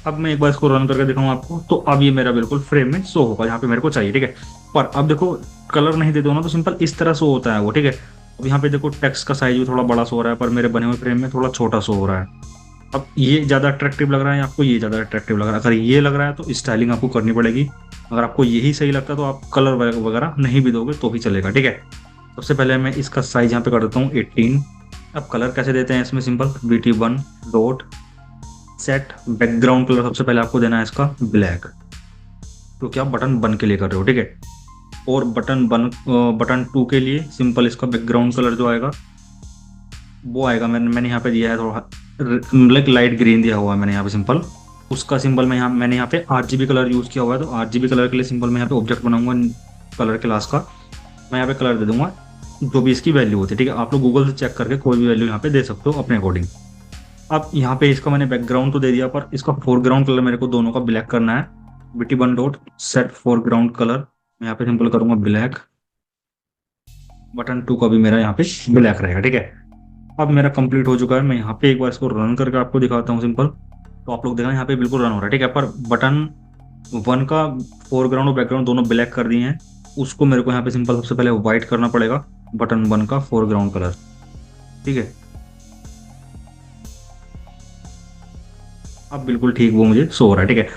अब मैं एक बार इसको रन करके दिखाऊंगा आपको, तो अब ये मेरा बिल्कुल फ्रेम में शो होगा, यहाँ पे मेरे को चाहिए, ठीक है। पर अब देखो कलर नहीं दे दो ना तो सिंपल इस तरह शो होता है वो, ठीक है। अब यहाँ पे देखो टेक्स्ट का साइज भी थोड़ा बड़ा शो हो रहा है, पर मेरे बने हुए फ्रेम में थोड़ा छोटा शो हो रहा है। अब ये ज्यादा अट्रैक्टिव लग रहा है आपको, ये ज्यादा अट्रैक्टिव लग रहा है। अगर ये लग रहा है तो स्टाइलिंग आपको करनी पड़ेगी। अगर आपको यही सही लगता है तो आप कलर वगैरह नहीं भी दोगे तो भी चलेगा, ठीक है। सबसे पहले मैं इसका साइज यहाँ पे कर देता हूँ 18। अब कलर कैसे देते हैं इसमें, simple BT1 dot set background colour, सबसे पहले आपको देना है इसका ब्लैक, क्योंकि आप बटन 1 के लिए कर रहे हो, ठीक है। और बटन 2 के लिए सिंपल इसका बैकग्राउंड कलर जो आएगा वो आएगा, मैंने यहाँ पे दिया है थोड़ा मतलब लाइट ग्रीन दिया हुआ है मैंने यहाँ पे सिंपल। उसका सिंबल मैंने यहाँ पे RGB कलर यूज किया हुआ है, तो RGB कलर के लिए सिंपल मैं यहाँ पे ऑब्जेक्ट बनाऊंगा कलर क्लास का। मैं यहाँ पे कलर दे दूंगा जो भी इसकी वैल्यू होती है, ठीक है। आप लोग गूगल से चेक करके कोई भी वैल्यू यहाँ पे दे सकते हो अपने अकॉर्डिंग। अब यहाँ पे इसका मैंने बैकग्राउंड तो दे दिया, पर इसका फोरग्राउंड कलर मेरे को दोनों का ब्लैक करना है। BT1 dot set foreground colour, मैं यहाँ पे सिंपल करूंगा ब्लैक। बटन 2 का भी मेरा यहाँ पे ब्लैक रहेगा, ठीक है। अब मेरा कंप्लीट हो चुका है। मैं यहाँ पे एक बार इसको रन करके आपको दिखाता हूँ सिंपल, तो आप लोग देखना यहाँ पे बिल्कुल रन हो रहा है, ठीक है। पर बटन 1 का फोरग्राउंड और बैकग्राउंड दोनों ब्लैक कर दिए हैं, उसको मेरे को यहाँ पे सिंपल सबसे पहले व्हाइट करना पड़ेगा, बटन 1 का फोरग्राउंड कलर, ठीक है। अब बिल्कुल ठीक वो मुझे शो हो रहा है, ठीक है।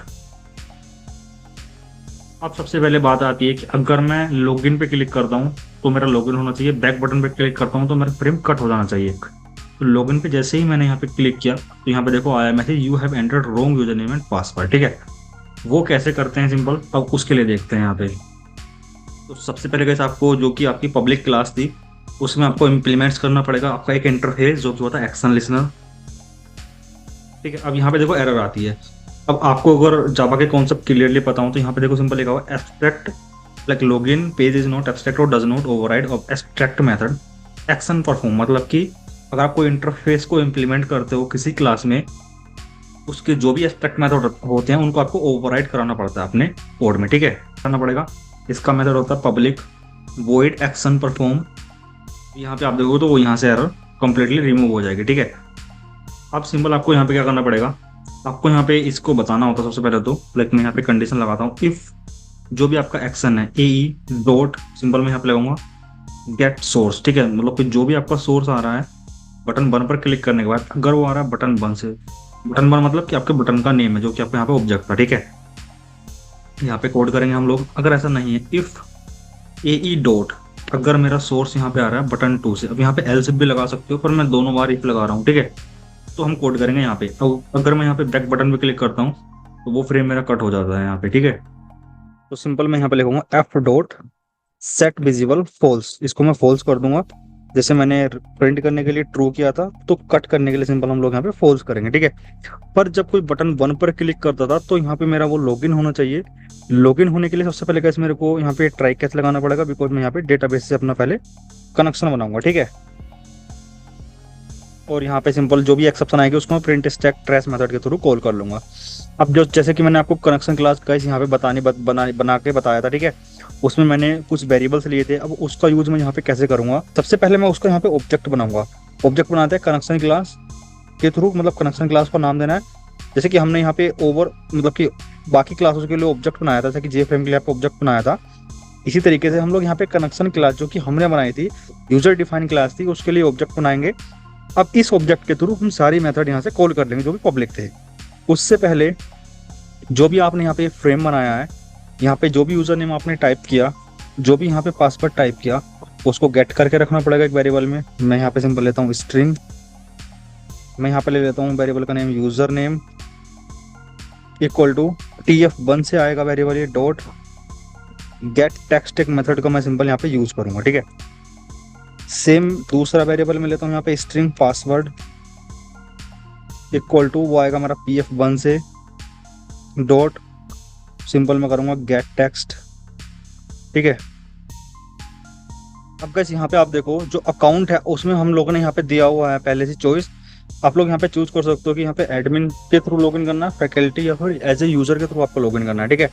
अब सबसे पहले बात आती है कि अगर मैं लॉगिन पे क्लिक करता हूँ तो मेरा लॉगिन होना चाहिए, बैक बटन पे क्लिक करता हूँ तो मेरा फ्रेम कट हो जाना चाहिए। तो लॉगिन पे जैसे ही मैंने यहाँ पे क्लिक किया तो यहाँ पे देखो आया message, you have entered wrong user name and password, ठीक है। वो कैसे करते हैं सिंपल, अब उसके लिए देखते हैं यहाँ पे। तो सबसे पहले कैसे आपको जो कि आपकी पब्लिक क्लास थी उसमें आपको इम्प्लीमेंट्स करना पड़ेगा आपका एक इंटरफेस जो कि होता है एक्शन लिसनर, ठीक है। अब यहाँ पे देखो एरर आती है। अब आपको अगर जावा के कॉन्सेप्ट क्लियरली पता हो तो यहाँ पे देखो सिंपल लिखा हुआ abstract like login page is not abstract और does not override of abstract method action perform, मतलब कि अगर आप कोई इंटरफेस को इम्प्लीमेंट करते हो किसी क्लास में, उसके जो भी एब्स्ट्रैक्ट मेथड होते हैं उनको आपको ओवरराइड कराना पड़ता है अपने कोड में, ठीक है, करना पड़ेगा। इसका मेथड होता है पब्लिक वॉइड एक्शन परफॉर्म। यहाँ पे आप देखोगे तो वो यहाँ से एरर कंप्लीटली रिमूव हो जाएगी, ठीक है। अब सिंपल आपको यहाँ पे क्या करना पड़ेगा, आपको यहाँ पे इसको बताना होता है सबसे पहले तो, लाइक मैं यहाँ पे कंडीशन लगाता हूँ, इफ जो भी आपका एक्शन है AE डॉट सिंपल मैं यहाँ पे लगाऊंगा गेट सोर्स, ठीक है। मतलब कि जो भी आपका सोर्स आ रहा है बटन 1 पर क्लिक करने के बाद, अगर वो आ रहा है बटन 1 से, बटन 1 मतलब कि आपके बटन का नेम है जो कि आपको यहाँ पे ऑब्जेक्ट था, ठीक है। यहाँ पे कोड करेंगे हम लोग। अगर ऐसा नहीं है, इफ AE डॉट अगर मेरा सोर्स यहाँ पे आ रहा है बटन 2 से, अब यहाँ पे एल्स भी लगा सकते हो पर मैं दोनों बार इफ लगा रहा हूँ, ठीक है। तो हम कोड करेंगे यहाँ पे। अब अगर मैं यहाँ पे बैक बटन पे क्लिक करता हूँ तो वो फ्रेम मेरा कट हो जाता है यहाँ पे, ठीक है। तो सिंपल मैं यहाँ पे लिखूंगा F dot set visible false, इसको मैं फॉल्स कर दूंगा। जैसे मैंने प्रिंट करने के लिए ट्रू किया था तो कट करने के लिए सिंपल हम लोग यहाँ पे फॉल्स करेंगे, ठीक है। पर जब कोई बटन 1 पर क्लिक करता था तो यहाँ पे मेरा वो लॉगिन होना चाहिए। लॉगिन होने के लिए सबसे पहले कैसे मेरे को यहाँ पे ट्राई कैच लगाना पड़ेगा, बिकॉज मैं यहाँ पे डेटाबेस से अपना पहले कनेक्शन बनाऊंगा, ठीक है। और यहाँ पे सिंपल जो भी एक्सेप्शन आएगी उसको मैं प्रिंट स्टैक ट्रेस मेथड के थ्रू कॉल कर लूंगा। अब जो जैसे कि मैंने आपको कनेक्शन क्लास गाइस यहाँ पे बना के बताया था, ठीक है। उसमें मैंने कुछ वेरिएबल्स लिए थे। अब उसका यूज मैं यहाँ पे कैसे करूंगा, सबसे पहले मैं उसका यहाँ पे ऑब्जेक्ट बनाऊंगा। ऑब्जेक्ट बनाते हैं कनेक्शन क्लास के थ्रू, मतलब कनेक्शन क्लास को नाम देना है। जैसे कि हमने यहाँ पे मतलब कि बाकी क्लासों के लिए ऑब्जेक्ट बनाया था, जैसे कि JFrame के लिए ऑब्जेक्ट बनाया था, इसी तरीके से हम लोग यहाँ पे कनेक्शन क्लास जो कि हमने बनाई थी यूजर डिफाइन क्लास थी उसके लिए ऑब्जेक्ट बनाएंगे। अब इस ऑब्जेक्ट के थ्रू हम सारी मेथड यहाँ से कॉल कर लेंगे जो भी पब्लिक थे। उससे पहले जो भी आपने यहाँ पे फ्रेम बनाया है, यहाँ पे जो भी यूजर नेम आपने टाइप किया, जो भी यहाँ पे पासवर्ड टाइप किया, उसको गेट करके रखना पड़ेगा एक वेरिएबल में। मैं यहाँ पे सिंपल लेता हूँ स्ट्रिंग, मैं यहाँ पे ले लेता हूँ वेरिएबल का name user name equal to tf1 से आएगा वेरिएबल ये डॉट गेट टेक्स्ट, एक मेथड का मैं सिंपल यहाँ पे यूज करूंगा, ठीक है। सेम दूसरा वेरिएबल में लेता हूँ यहाँ पे स्ट्रिंग पासवर्ड इक्वल टू वो आएगा मेरा pf1 से डॉट सिंपल में करूंगा गेट टेक्स्ट, ठीक है। अब गाइस यहाँ पे आप देखो जो अकाउंट है उसमें हम लोगों ने यहाँ पे दिया हुआ है पहले से चॉइस। आप लोग यहाँ पे चूज कर सकते हो कि यहाँ पे एडमिन के थ्रू लॉगिन करना है, फैकल्टी या फिर एज ए यूजर के थ्रू आपको लॉगिन करना है, ठीक है।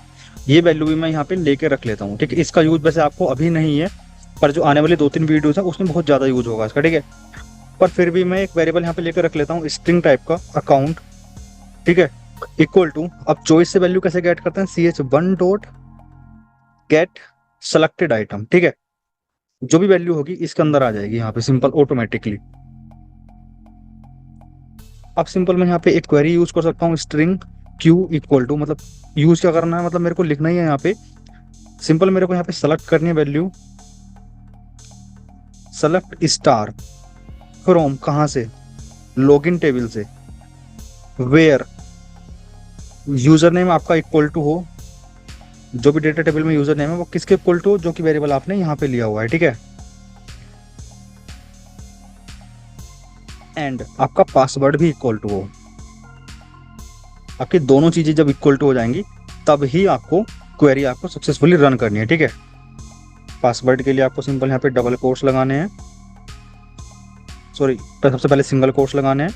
ये वैल्यू भी मैं यहाँ पे लेके रख लेता हूँ, ठीक है। इसका यूज वैसे आपको अभी नहीं है, पर जो आने वाली 2-3 वीडियोस है उसमें बहुत ज्यादा यूज होगा इसका, ठीक है। पर फिर भी मैं एक वेरिएबल यहाँ पे लेकर रख लेता हूँ स्ट्रिंग टाइप का अकाउंट, ठीक है, इक्वल टू, अब चॉइस से वैल्यू कैसे गेट करते हैं, ch1 dot get selected item, ठीक है। जो भी वैल्यू होगी इसके अंदर आ जाएगी यहाँ पे सिंपल ऑटोमेटिकली। अब सिंपल मैं यहाँ पे एक क्वेरी यूज कर सकता हूँ स्ट्रिंग क्यू इक्वल टू, मतलब यूज क्या करना है, मतलब मेरे को लिखना ही है यहाँ पे सिंपल, मेरे को यहाँ पे सेलेक्ट करनी है वैल्यू सेलेक्ट स्टार फ्रॉम, कहाँ से, लॉगिन टेबल से, वेयर यूजर नेम आपका इक्वल टू हो, जो भी डेटा टेबल में यूजर नेम है वो किसके इक्वल टू, जो कि वेरिएबल आपने यहाँ पे लिया हुआ है, ठीक है। एंड आपका पासवर्ड भी इक्वल टू हो। आपकी दोनों चीजें जब इक्वल टू हो जाएंगी तब ही आपको क्वेरी आपको सक्सेसफुली रन करनी है, ठीक है। पासवर्ड के लिए आपको सिंपल यहाँ पे डबल कोट्स लगाने हैं, सॉरी सबसे पहले सिंगल कोट्स लगाने हैं,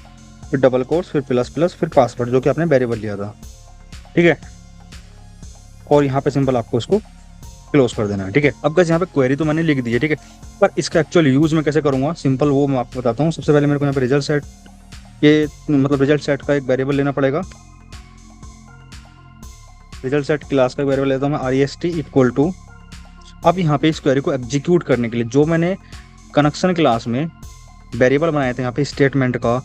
फिर डबल कोट्स, फिर प्लस प्लस, फिर पासवर्ड जो कि आपने वेरिएबल लिया था, ठीक है। और यहाँ पे सिंपल आपको इसको क्लोज कर देना है, ठीक है। अब गाइस यहाँ पे क्वेरी तो मैंने लिख दी है, ठीक है, पर इसका एक्चुअल यूज मैं कैसे करूंगा सिंपल वो मैं आपको बताता हूँ। सबसे पहले मेरे को यहाँ पे रिजल्ट सेट, ये मतलब रिजल्ट सेट का एक वेरिएबल लेना पड़ेगा। रिजल्ट सेट क्लास का वेरिएबल लेता हूँ मैं rest इक्वल टू, अब यहाँ पे इस क्वेरी को एग्जीक्यूट करने के लिए जो मैंने कनेक्शन क्लास में वेरिएबल बनाए थे यहाँ पे स्टेटमेंट का,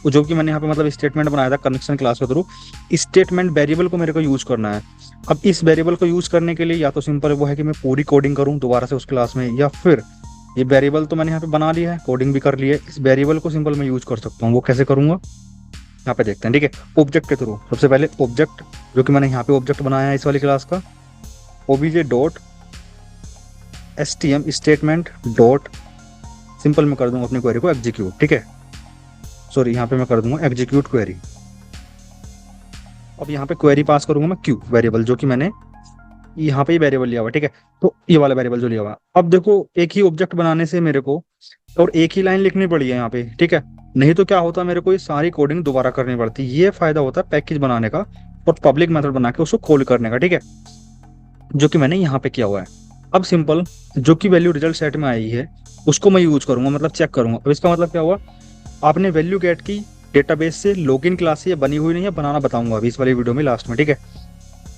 जो कि मैंने यहाँ पे मतलब स्टेटमेंट बनाया था कनेक्शन क्लास के थ्रू, स्टेटमेंट वेरिएबल को मेरे को यूज करना है। अब इस वेरिएबल को यूज करने के लिए या तो सिंपल वो है कि मैं पूरी कोडिंग करूँ दोबारा से उस क्लास में, या फिर ये वेरिएबल तो मैंने यहाँ पे बना लिया है, कोडिंग भी कर ली है, इस वेरिएबल को सिंपल मैं यूज कर सकता हूँ। वो कैसे करूँगा यहाँ पे देखते हैं, ठीक है। ऑब्जेक्ट के थ्रू सबसे पहले ऑब्जेक्ट, जो कि मैंने यहाँ पे ऑब्जेक्ट बनाया है इस वाली क्लास का, obj dot stm statement dot simple मैं कर दूंगा अपनी क्वेरी को एग्जीक्यूट, ठीक है। सॉरी यहाँ पे मैं कर दूंगा एग्जीक्यूट क्वेरी। अब यहाँ पे क्वेरी पास करूंगा मैं क्यू वेरिएबल, जो कि मैंने यहाँ पे ही वेरिएबल लिया हुआ, ठीक है। तो ये वाला वेरिएबल जो लिया हुआ, अब देखो एक ही ऑब्जेक्ट बनाने से मेरे को और एक ही लाइन लिखनी पड़ी है यहाँ पे, ठीक है। नहीं तो क्या होता है मेरे को ये सारी कोडिंग दोबारा करनी पड़ती है। ये फायदा होता है पैकेज बनाने का और पब्लिक मेथड बना के उसको कॉल करने का, ठीक है, जो कि मैंने यहाँ पे किया हुआ है। अब सिंपल जो कि वैल्यू रिजल्ट सेट में आई है उसको मैं यूज करूंगा, मतलब चेक करूंगा। अब इसका मतलब क्या हुआ, आपने वैल्यू गेट की डेटाबेस से, लॉगिन क्लास से, ये बनी हुई नहीं है, बनाना बताऊंगा अभी इस वाली वीडियो में लास्ट में, ठीक है।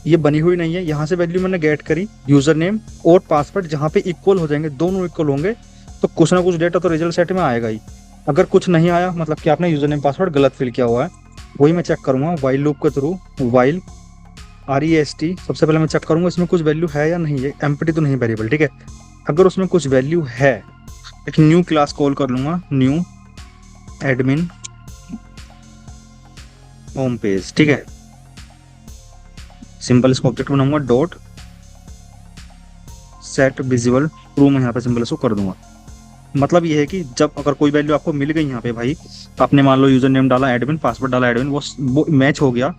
ये बनी हुई नहीं है, यहाँ से वैल्यू मैंने गेट करी, यूजर नेम और पासवर्ड जहाँ पे इक्वल हो जाएंगे, दोनों इक्वल होंगे तो कुछ ना कुछ डेटा तो रिजल्ट सेट में आएगा ही। अगर कुछ नहीं आया मतलब कि आपने यूजर नेम पासवर्ड गलत फिल किया हुआ है, वही मैं चेक करूंगा वाइल लूप के थ्रू। वाइल rest सबसे पहले मैं चेक करूंगा इसमें कुछ वैल्यू है या नहीं है, एम्प्टी तो नहीं वेरिएबल, ठीक है। अगर उसमें कुछ वैल्यू है एक न्यू क्लास कॉल कर लूंगा, न्यू एडमिन होम पेज, ठीक है। सिंपल इसको ऑब्जेक्ट बनाऊंगा डॉट सेट विजिबल ट्रू, मैं यहाँ पे सिंपल इसको कर दूंगा। मतलब ये है कि जब अगर कोई वैल्यू आपको मिल गई यहाँ पे भाई, आपने मान लो यूजर नेम डाला एडमिन, पासवर्ड डाला एडमिन, वो मैच हो गया,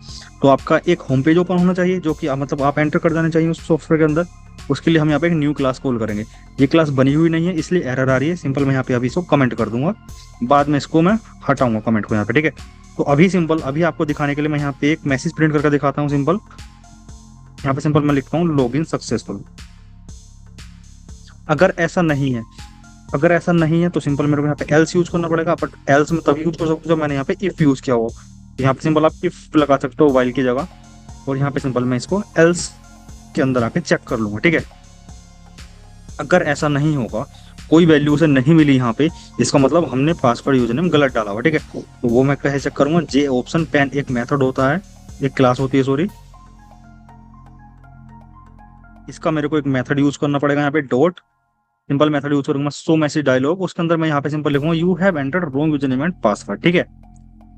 तो आपका एक होम पेज ओपन होना चाहिए जो कि मतलब आप एंटर कर जाने चाहिए उस सॉफ्टवेयर के अंदर। उसके लिए हम यहाँ पे एक न्यू क्लास कॉल करेंगे। ये क्लास बनी हुई नहीं है इसलिए एरर आ रही है, सिंपल मैं यहाँ पे अभी इसको कमेंट कर दूंगा, बाद में इसको मैं हटाऊंगा कमेंट को यहाँ पे, ठीक है। तो अभी सिंपल अभी आपको दिखाने के लिए मैं यहाँ पे एक मैसेज प्रिंट करके दिखाता हूँ। सिंपल यहाँ पे सिंपल मैं लिखता हूँ लॉगिन सक्सेसफुल। अगर ऐसा नहीं है तो सिंपल मेरे को यहाँ पे एल्स यूज करना पड़ेगा, बट एल्स में तभी यूज कर सकते हो जब मैंने यहाँ पे इफ यूज किया हो। यहाँ पे सिंपल आप इफ लगा सकते हो वाइल की जगह, और यहाँ पे सिंपल मैं इसको एल्स के अंदर आके चेक कर लूंगा, ठीक है। अगर ऐसा नहीं होगा कोई वैल्यू उसे नहीं मिली यहाँ पे, इसका मतलब हमने पासवर्ड यूजर नेम गलत डाला हुआ, ठीक है। तो वो मैं कैसे चेक करूंगा, जे ऑप्शन पैन एक मेथड होता है, एक क्लास होती है सॉरी, इसका मेरे को एक मेथड यूज करना पड़ेगा यहाँ पे, डॉट सिंपल मेथड यूज करूंगा, शो मैसेज डायलॉग, उसके अंदर मैं यहाँ पे सिंपल लिखूंगा you have entered wrong user name and password, ठीक है।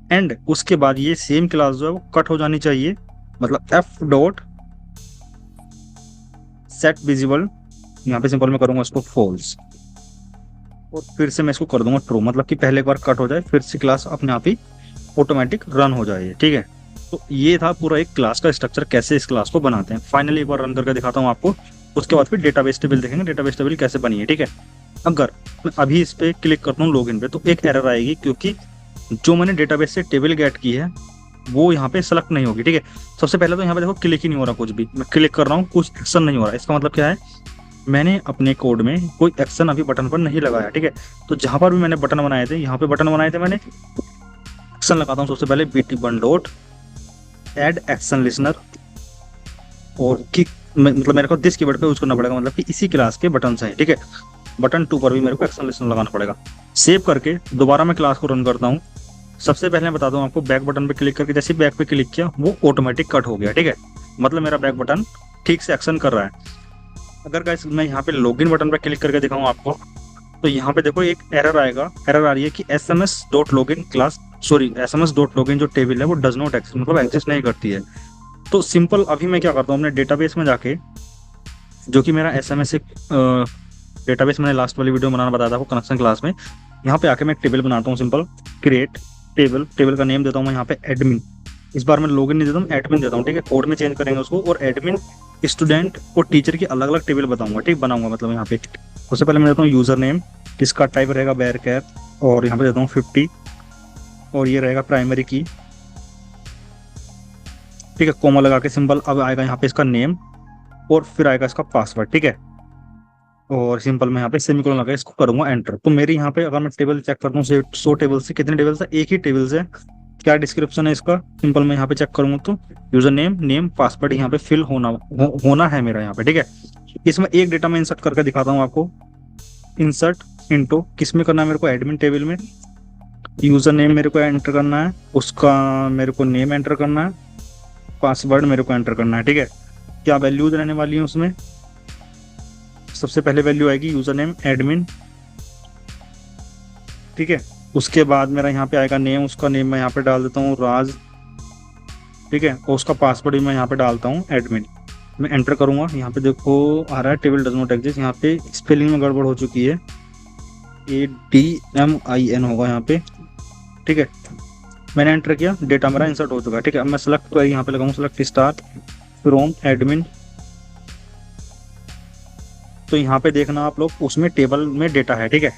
एंड उसके बाद ये सेम क्लास जो है वो कट हो जानी चाहिए, मतलब एफ डॉट सेट विजिबल, यहाँ पे सिंपल मैं करूंगा इसको फॉल्स, और फिर से मैं इसको कर दूंगा ट्रू, मतलब कि पहले एक बार कट हो जाए फिर से क्लास अपने आप ही ऑटोमेटिक रन हो जाए, ठीक है। तो ये था पूरा एक क्लास का स्ट्रक्चर, कैसे इस क्लास को बनाते हैं। फाइनली एक बार रन करके दिखाता हूँ आपको, उसके बाद फिर डेटाबेस टेबल देखेंगे, डेटाबेस टेबल कैसे बनी है, ठीक है। अगर मैं अभी इस पे क्लिक करता हूँ लॉगिन पे, तो एक एरर आएगी, क्योंकि जो मैंने डेटाबेस से टेबल गेट की है वो यहाँ पे सेलेक्ट नहीं होगी, ठीक है। सबसे पहले तो यहाँ पे देखो क्लिक ही नहीं हो रहा, कुछ भी मैं क्लिक कर रहा हूँ कुछ एक्शन नहीं हो रहा, इसका मतलब क्या है, मैंने अपने कोड में कोई एक्शन अभी बटन पर नहीं लगाया, ठीक है। तो जहां पर भी मैंने बटन बनाए थे, यहाँ पे बटन बनाए थे मैंने, एक्शन लगाता हूँ सबसे पहले bt1 dot add action listener, और किक, मतलब मेरे को दिस कीवर्ड पे यूज करना पड़ेगा, मतलब कि इसी क्लास के बटन हैं, ठीक है। बटन 2 पर भी मेरे को एक्शन लिसनर लगाना पड़ेगा। सेव करके दोबारा मैं क्लास को रन करता हूँ। सबसे पहले मैं बता दूं आपको, बैक बटन पे क्लिक करके जैसे बैक पे क्लिक किया वो ऑटोमेटिक कट हो गया, ठीक है, मतलब मेरा बैक बटन ठीक से एक्शन कर रहा है। अगर गाइस मैं यहाँ पे लॉगिन बटन पे क्लिक करके दिखाऊं आपको, तो यहाँ पे देखो एक एरर आएगा, एरर आ रही है कि sms.login क्लास, सॉरी sms.login जो टेबल है वो डज नॉट एक्सिस्ट, मतलब एक्सिस्ट नहीं करती है। तो सिंपल अभी मैं क्या करता हूँ, अपने डेटाबेस में जाके, जो कि मेरा SMS एक डेटाबेस मैंने लास्ट वाली वीडियो बनाना बताया था आपको कनेक्शन क्लास में, यहाँ पे आके मैं एक टेबल बनाता हूँ, सिंपल क्रिएट टेबल, टेबल का नेम देता हूँ मैं यहाँ पे एडमिन, इस बार मैं लॉगिन नहीं देता हूँ, एडमिन देता हूँ, ठीक है। कोड में चेंज करेंगे उसको, और एडमिन स्टूडेंट और टीचर की अलग अलग टेबल बताऊंगा, ठीक बनाऊंगा, मतलब यहाँ पे उससे पहले मैं देता हूँ यूजर नेम, इसका टाइप रहेगा बेयर कैप, और यहाँ पे देता हूँ 50, और ये रहेगा प्राइमरी की, ठीक है, कोमा लगा के सिंपल। अब आएगा यहाँ पे इसका नेम, और फिर आएगा इसका पासवर्ड, ठीक है, और सिंपल मैं यहाँ पे सेमीकोलन लगा इसको करूंगा एंटर। तो मेरी यहाँ पे अगर मैं टेबल चेक करता हूँ 100 टेबल से, कितने टेबल है, एक ही टेबल से, क्या डिस्क्रिप्शन है इसका, सिंपल मैं यहाँ पे चेक करूंगा तो यूजर नेम, नेम, पासवर्ड यहाँ पे फिल होना है मेरा यहाँ पे, ठीक है। इसमें एक डेटा मैं इंसर्ट करके दिखाता हूँ आपको, इंसर्ट इनटू, किस में करना है मेरे को, एडमिन टेबल में, यूजर नेम मेरे को एंटर करना है, उसका मेरे को नेम एंटर करना है, पासवर्ड मेरे को एंटर करना है, ठीक है। क्या वैल्यूज रहने वाली है उसमें, सबसे पहले वैल्यू आएगी यूजर नेम एडमिन, ठीक है। उसके बाद मेरा यहाँ पे आएगा नेम, उसका नेम मैं यहाँ पे डाल देता हूँ राज, ठीक है, और उसका पासवर्ड भी मैं यहाँ पे डालता हूँ एडमिन। मैं एंटर करूंगा, यहाँ पे देखो आ रहा है टेबल डज नॉट एग्जिस्ट, यहाँ पे स्पेलिंग में गड़बड़ हो चुकी है, ADMIN होगा यहाँ पे, ठीक है। मैंने एंटर किया, डेटा मेरा इंसर्ट हो चुका है, ठीक है। अब मैं सेलेक्ट यहाँ पे लगाऊंगा सेलेक्ट स्टार फ्रॉम एडमिन, तो यहाँ पे देखना आप लोग उसमें टेबल में डेटा है, ठीक है।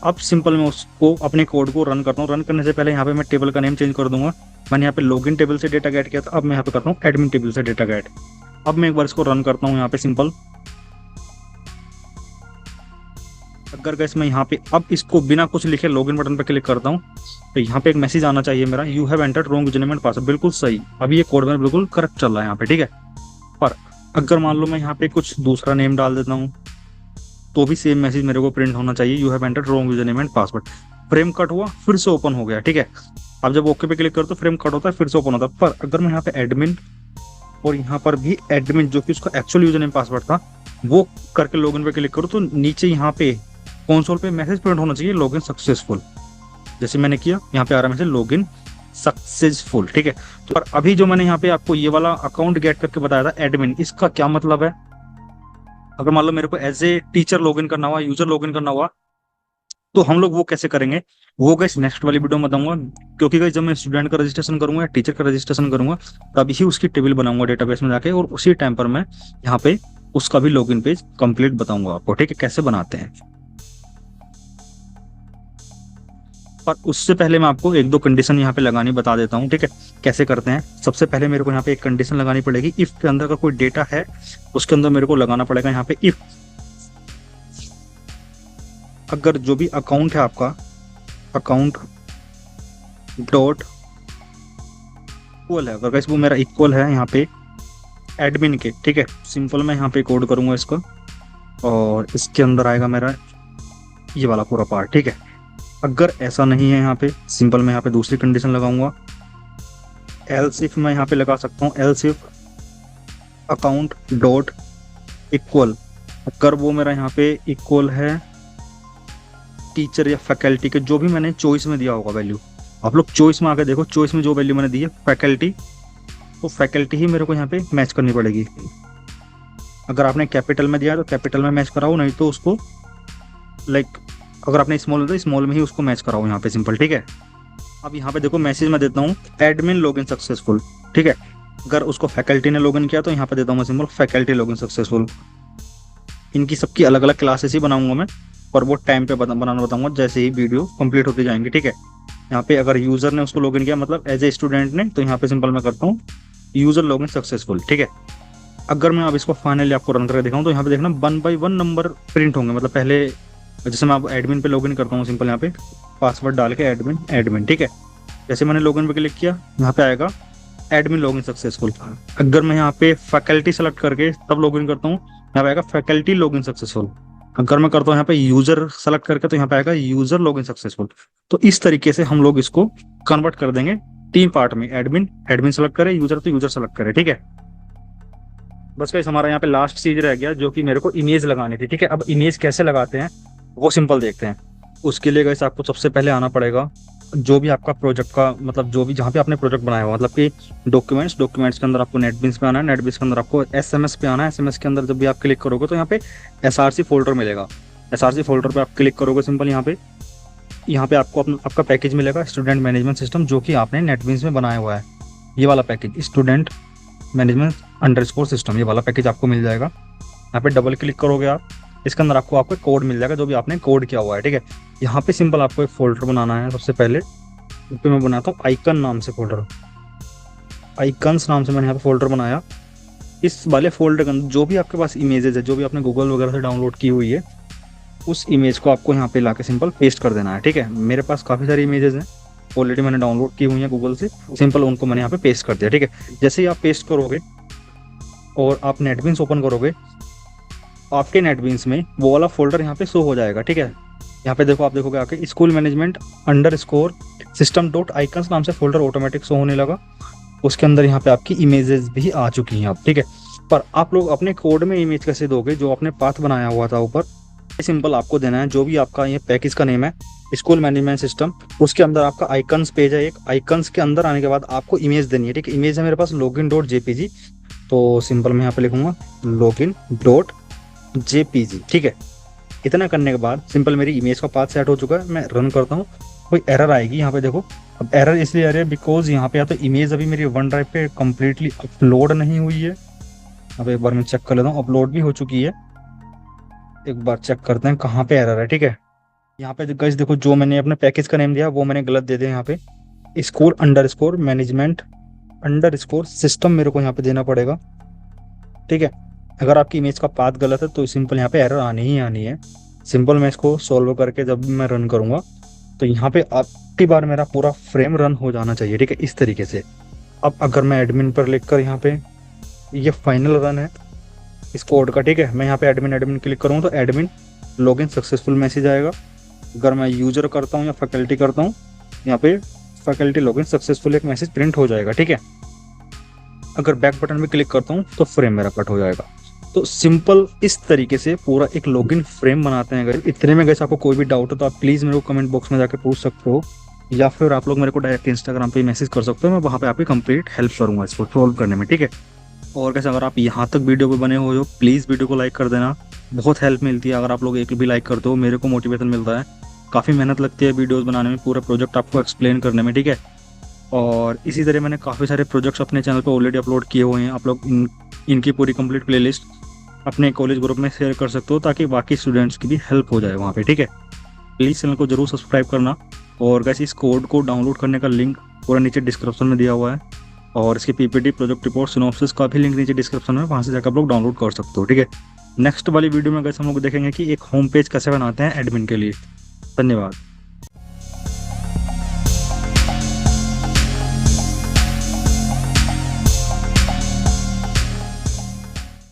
अब सिंपल मैं उसको अपने कोड को रन करता हूँ, रन करने से पहले यहाँ पे मैं टेबल का नेम चेंज कर दूंगा। मैंने यहाँ पे लॉगिन टेबल से डेटा गेट किया था, अब मैं यहाँ पे करता हूँ एडमिन टेबल से डेटा गेट। अब मैं एक बार इसको रन करता हूँ यहाँ पे सिंपल, अगर गैस मैं यहाँ पे अब इसको बिना कुछ लिखे लॉगिन बटन पे क्लिक करता हूँ, तो यहाँ पे एक मैसेज आना चाहिए मेरा, you have entered wrong user name and password, बिल्कुल सही, अभी ये कोड में बिल्कुल करेक्ट चल रहा है यहाँ पे, ठीक है। पर अगर मान लो मैं यहाँ पे कुछ दूसरा नेम डाल देता हूँ, तो भी सेम मैसेज मेरे को प्रिंट होना चाहिए, you have entered wrong user name and password. Frame cut हुआ, फिर से ओपन हो गया, ठीक है। अब जब ओके पे क्लिक करो तो फ्रेम कट होता है, फिर से ओपन होता है। पर अगर मैं यहाँ पे एडमिन, और यहाँ पर भी एडमिन जो कि उसका एक्चुअल यूजर नेम पासवर्ड था वो करके लॉगिन पे क्लिक करो, तो नीचे यहाँ पे कंसोल पे मैसेज प्रिंट होना चाहिए लॉगिन सक्सेसफुल, जैसे मैंने किया यहाँ पे आ रहा मैसेज लॉगिन सक्सेसफुल, ठीक है। तो पर अभी जो मैंने यहाँ पे आपको ये वाला अकाउंट गेट करके बताया था एडमिन, इसका क्या मतलब है, अगर मान लो मेरे को एज ए टीचर लॉगिन करना हुआ, यूजर लॉगिन करना हुआ, तो हम लोग वो कैसे करेंगे, वो गाइस नेक्स्ट वाली वीडियो में बताऊंगा। क्योंकि गाइस जब मैं स्टूडेंट का रजिस्ट्रेशन करूंगा या टीचर का रजिस्ट्रेशन करूंगा, तभी ही उसकी टेबल बनाऊंगा डेटाबेस में जाके, और उसी टाइम पर मैं यहाँ पे उसका भी लॉगिन पेज कंप्लीट बताऊंगा आपको, ठीक है, कैसे बनाते हैं। पर उससे पहले मैं आपको एक दो कंडीशन यहाँ पे लगानी बता देता हूँ, ठीक है, कैसे करते हैं। सबसे पहले मेरे को यहाँ पे एक कंडीशन लगानी पड़ेगी, इफ के अंदर का कोई डेटा है उसके अंदर मेरे को लगाना पड़ेगा यहाँ पे इफ, अगर जो भी अकाउंट है आपका, अकाउंट डॉट इक्वल है, अगर वो मेरा इक्वल है यहाँ पे एडमिन के, ठीक है, सिंपल मैं यहाँ पे कोड करूंगा इसको, और इसके अंदर आएगा मेरा ये वाला पूरा पार्ट, ठीक है। अगर ऐसा नहीं है यहाँ पे, सिंपल मैं यहाँ पे दूसरी कंडीशन लगाऊंगा, एल्स इफ मैं यहाँ पे लगा सकता हूँ, else if account dot equal, अगर वो मेरा यहाँ पे इक्वल है टीचर या फैकल्टी के जो भी मैंने चॉइस में दिया होगा वैल्यू, आप लोग चॉइस में आके देखो, चॉइस में जो वैल्यू मैंने दी है फैकल्टी, तो फैकल्टी ही मेरे को यहाँ पे मैच करनी पड़ेगी। अगर आपने कैपिटल में दिया है तो कैपिटल में मैच कराओ, नहीं तो उसको लाइक अगर आपने स्मॉल तो स्मॉल में ही उसको मैच कराओ यहाँ पे, सिंपल, ठीक है। अब यहाँ पे देखो मैसेज में देता हूँ एडमिन लॉगिन सक्सेसफुल, ठीक है। अगर उसको फैकल्टी ने लॉगिन किया तो यहाँ पे देता हूँ मैं सिंपल फैकल्टी लॉगिन सक्सेसफुल। इनकी सबकी अलग अलग क्लासेस ही बनाऊंगा मैं, और वो टाइम पे बनाना बताऊंगा जैसे ही वीडियो कंप्लीट होती जाएंगे, ठीक है। यहाँ पे अगर यूजर ने उसको लॉगिन किया मतलब एज ए स्टूडेंट ने, तो यहाँ पे सिंपल मैं करता हूँ यूजर लॉगिन सक्सेसफुल, ठीक है। अगर मैं अब इसको फाइनली आपको रन करके दिखाऊं तो यहाँ पे देखना 1 by 1 नंबर प्रिंट होंगे, मतलब पहले जैसे मैं अब एडमिन पे लॉगिन करता हूँ, सिंपल यहाँ पे पासवर्ड डाल के एडमिन एडमिन, ठीक है। जैसे मैंने लॉगिन पे क्लिक किया, यहाँ पे आएगा एडमिन लॉगिन सक्सेसफुल। अगर मैं यहाँ पे फैकल्टी सेलेक्ट करके तब लॉगिन करता हूँ, यहाँ पे आएगा फैकल्टी लॉगिन सक्सेसफुल। अगर मैं करता हूँ यहाँ पे यूजर सेलेक्ट करके, तो यहाँ पे आएगा यूजर लॉगिन सक्सेसफुल। तो इस तरीके से हम लोग इसको कन्वर्ट कर देंगे 3 पार्ट में, एडमिन एडमिन सेलेक्ट करे, यूजर तो यूजर सेलेक्ट करे, ठीक है। बस गाइस हमारा यहाँ पे लास्ट चीज रह गया जो कि मेरे को इमेज लगानी थी, ठीक है। अब इमेज कैसे लगाते हैं वो सिंपल देखते हैं। उसके लिए गाइस आपको सबसे पहले आना पड़ेगा जो भी आपका प्रोजेक्ट का, मतलब जो भी जहाँ पे आपने प्रोजेक्ट बनाया हुआ, मतलब कि डॉक्यूमेंट्स के अंदर आपको नेटबीन्स पे आना है, नेटबीन्स के अंदर आपको एसएमएस पे आना है। एसएमएस के अंदर जब भी आप क्लिक करोगे तो यहाँ पे एसआरसी फोल्डर मिलेगा। एसआरसी फोल्डर पे आप क्लिक करोगे सिंपल यहाँ पे आपको आपका पैकेज मिलेगा स्टूडेंट मैनेजमेंट सिस्टम, जो कि आपने नेटबीन्स में बनाया हुआ है। ये वाला package student management underscore system, ये वाला पैकेज आपको मिल जाएगा। यहाँ पे डबल क्लिक करोगे आप, इसके अंदर आपको आपका कोड मिल जाएगा जो भी आपने कोड किया हुआ है, ठीक है। यहाँ पे सिंपल आपको एक फोल्डर बनाना है। सबसे पहले पे मैं बनाता हूँ आइकन नाम से फोल्डर, आइकन्स नाम से मैंने यहाँ पे फोल्डर बनाया। इस वाले फोल्डर के अंदर जो भी आपके पास इमेजेस है, जो भी आपने गूगल वगैरह से डाउनलोड की हुई है, उस इमेज को आपको यहाँ पे लाके सिंपल पेस्ट कर देना है, ठीक है। मेरे पास काफ़ी सारी इमेजेस हैं ऑलरेडी मैंने डाउनलोड की हुई हैं गूगल से, सिंपल उनको मैंने यहाँ पे पेस्ट कर दिया, ठीक है। जैसे ही आप पेस्ट करोगे और आप नेटबीन्स ओपन करोगे, आपके नेटबीन्स में वो वाला फोल्डर यहाँ पे शो हो जाएगा, ठीक है। यहाँ पे देखो, आप देखोगे आके school management underscore system dot icons नाम से फोल्डर ऑटोमेटिक शो होने लगा। उसके अंदर यहाँ पे आपकी इमेजेस भी आ चुकी हैं, आप, ठीक है। पर आप लोग अपने कोड में इमेज कैसे दोगे, जो आपने पाथ बनाया हुआ था ऊपर, सिंपल आपको देना है जो भी आपका ये पैकेज का नेम है स्कूल मैनेजमेंट सिस्टम, उसके अंदर आपका आइकन्स पेज है एक, आइकन्स के अंदर आने के बाद आपको इमेज देनी है, ठीक है। इमेज है मेरे पास लॉगिन डॉट जेपीजी, तो सिंपल मैं यहाँ पे लिखूंगा लॉगिन डॉट जेपीजी, ठीक है। इतना करने के बाद सिंपल मेरी इमेज का पाथ सेट हो चुका है। मैं रन करता हूँ, कोई एरर आएगी यहाँ पे देखो। अब एरर इसलिए आ रही है बिकॉज यहाँ पे या तो इमेज अभी मेरी वन ड्राइव पे कंप्लीटली अपलोड नहीं हुई है। अब एक बार मैं चेक कर लेता हूँ, अपलोड भी हो चुकी है। एक बार चेक करते हैं कहाँ पे एरर है, ठीक है। यहाँ पे गाइस देखो, जो मैंने अपने पैकेज का नेम दिया वो मैंने गलत दे दिया। यहाँ पे school underscore management underscore system मेरे को यहाँ पे देना पड़ेगा, ठीक है। अगर आपकी इमेज का पाथ गलत है तो सिंपल यहाँ पे एरर आनी ही आनी है। सिंपल मैं इसको सॉल्व करके जब भी मैं रन करूँगा तो यहाँ पे आपकी बार मेरा पूरा फ्रेम रन हो जाना चाहिए, ठीक है, इस तरीके से। अब अगर मैं एडमिन पर लिख कर यहाँ पे ये फाइनल रन है इस कोड का, ठीक है। मैं यहाँ पे एडमिन क्लिक करूँ तो एडमिन लॉगिन सक्सेसफुल मैसेज आएगा। अगर मैं यूजर करता हूँ या फैकल्टी करता हूँ, यहाँ पे फैकल्टी लॉगिन सक्सेसफुल एक मैसेज प्रिंट हो जाएगा, ठीक है। अगर बैक बटन में क्लिक करता हूँ तो फ्रेम मेरा कट हो जाएगा। तो सिंपल इस तरीके से पूरा एक लॉगिन फ्रेम बनाते हैं। अगर इतने में गैस आपको कोई भी डाउट हो तो आप प्लीज़ मेरे को कमेंट बॉक्स में जाकर पूछ सकते हो, या फिर आप लोग मेरे को डायरेक्ट इंस्टाग्राम पे मैसेज कर सकते हो। मैं वहाँ पे आपकी कंप्लीट हेल्प करूँगा इसको सॉल्व करने में, ठीक है। और कैसे अगर आप यहाँ तक वीडियो पे बने हुए हो प्लीज़ वीडियो को लाइक कर देना, बहुत हेल्प मिलती है। अगर आप लोग एक भी लाइक करते हो मेरे को मोटिवेशन मिलता है। काफ़ी मेहनत लगती है वीडियोस बनाने में, पूरा प्रोजेक्ट आपको एक्सप्लेन करने में, ठीक है। और इसी तरह मैंने काफ़ी सारे प्रोजेक्ट्स अपने चैनल पे ऑलरेडी अपलोड किए हुए हैं। आप लोग इनकी पूरी कंप्लीट प्लेलिस्ट अपने कॉलेज ग्रुप में शेयर कर सकते हो ताकि बाकी स्टूडेंट्स की भी हेल्प हो जाए वहाँ पे, ठीक है। प्लीज़ चैनल को जरूर सब्सक्राइब करना। और वैसे इस कोड को डाउनलोड करने का लिंक पूरा नीचे डिस्क्रिप्शन में दिया हुआ है, और इसके पीपीटी प्रोजेक्ट रिपोर्ट सिनॉप्सिस का भी लिंक नीचे डिस्क्रिप्शन में, वहाँ से जाकर आप लोग डाउनलोड कर सकते हो, ठीक है। नेक्स्ट वाली वीडियो में वैसे हम लोग देखेंगे कि एक होम पेज कैसे बनाते हैं एडमिन के लिए। धन्यवाद।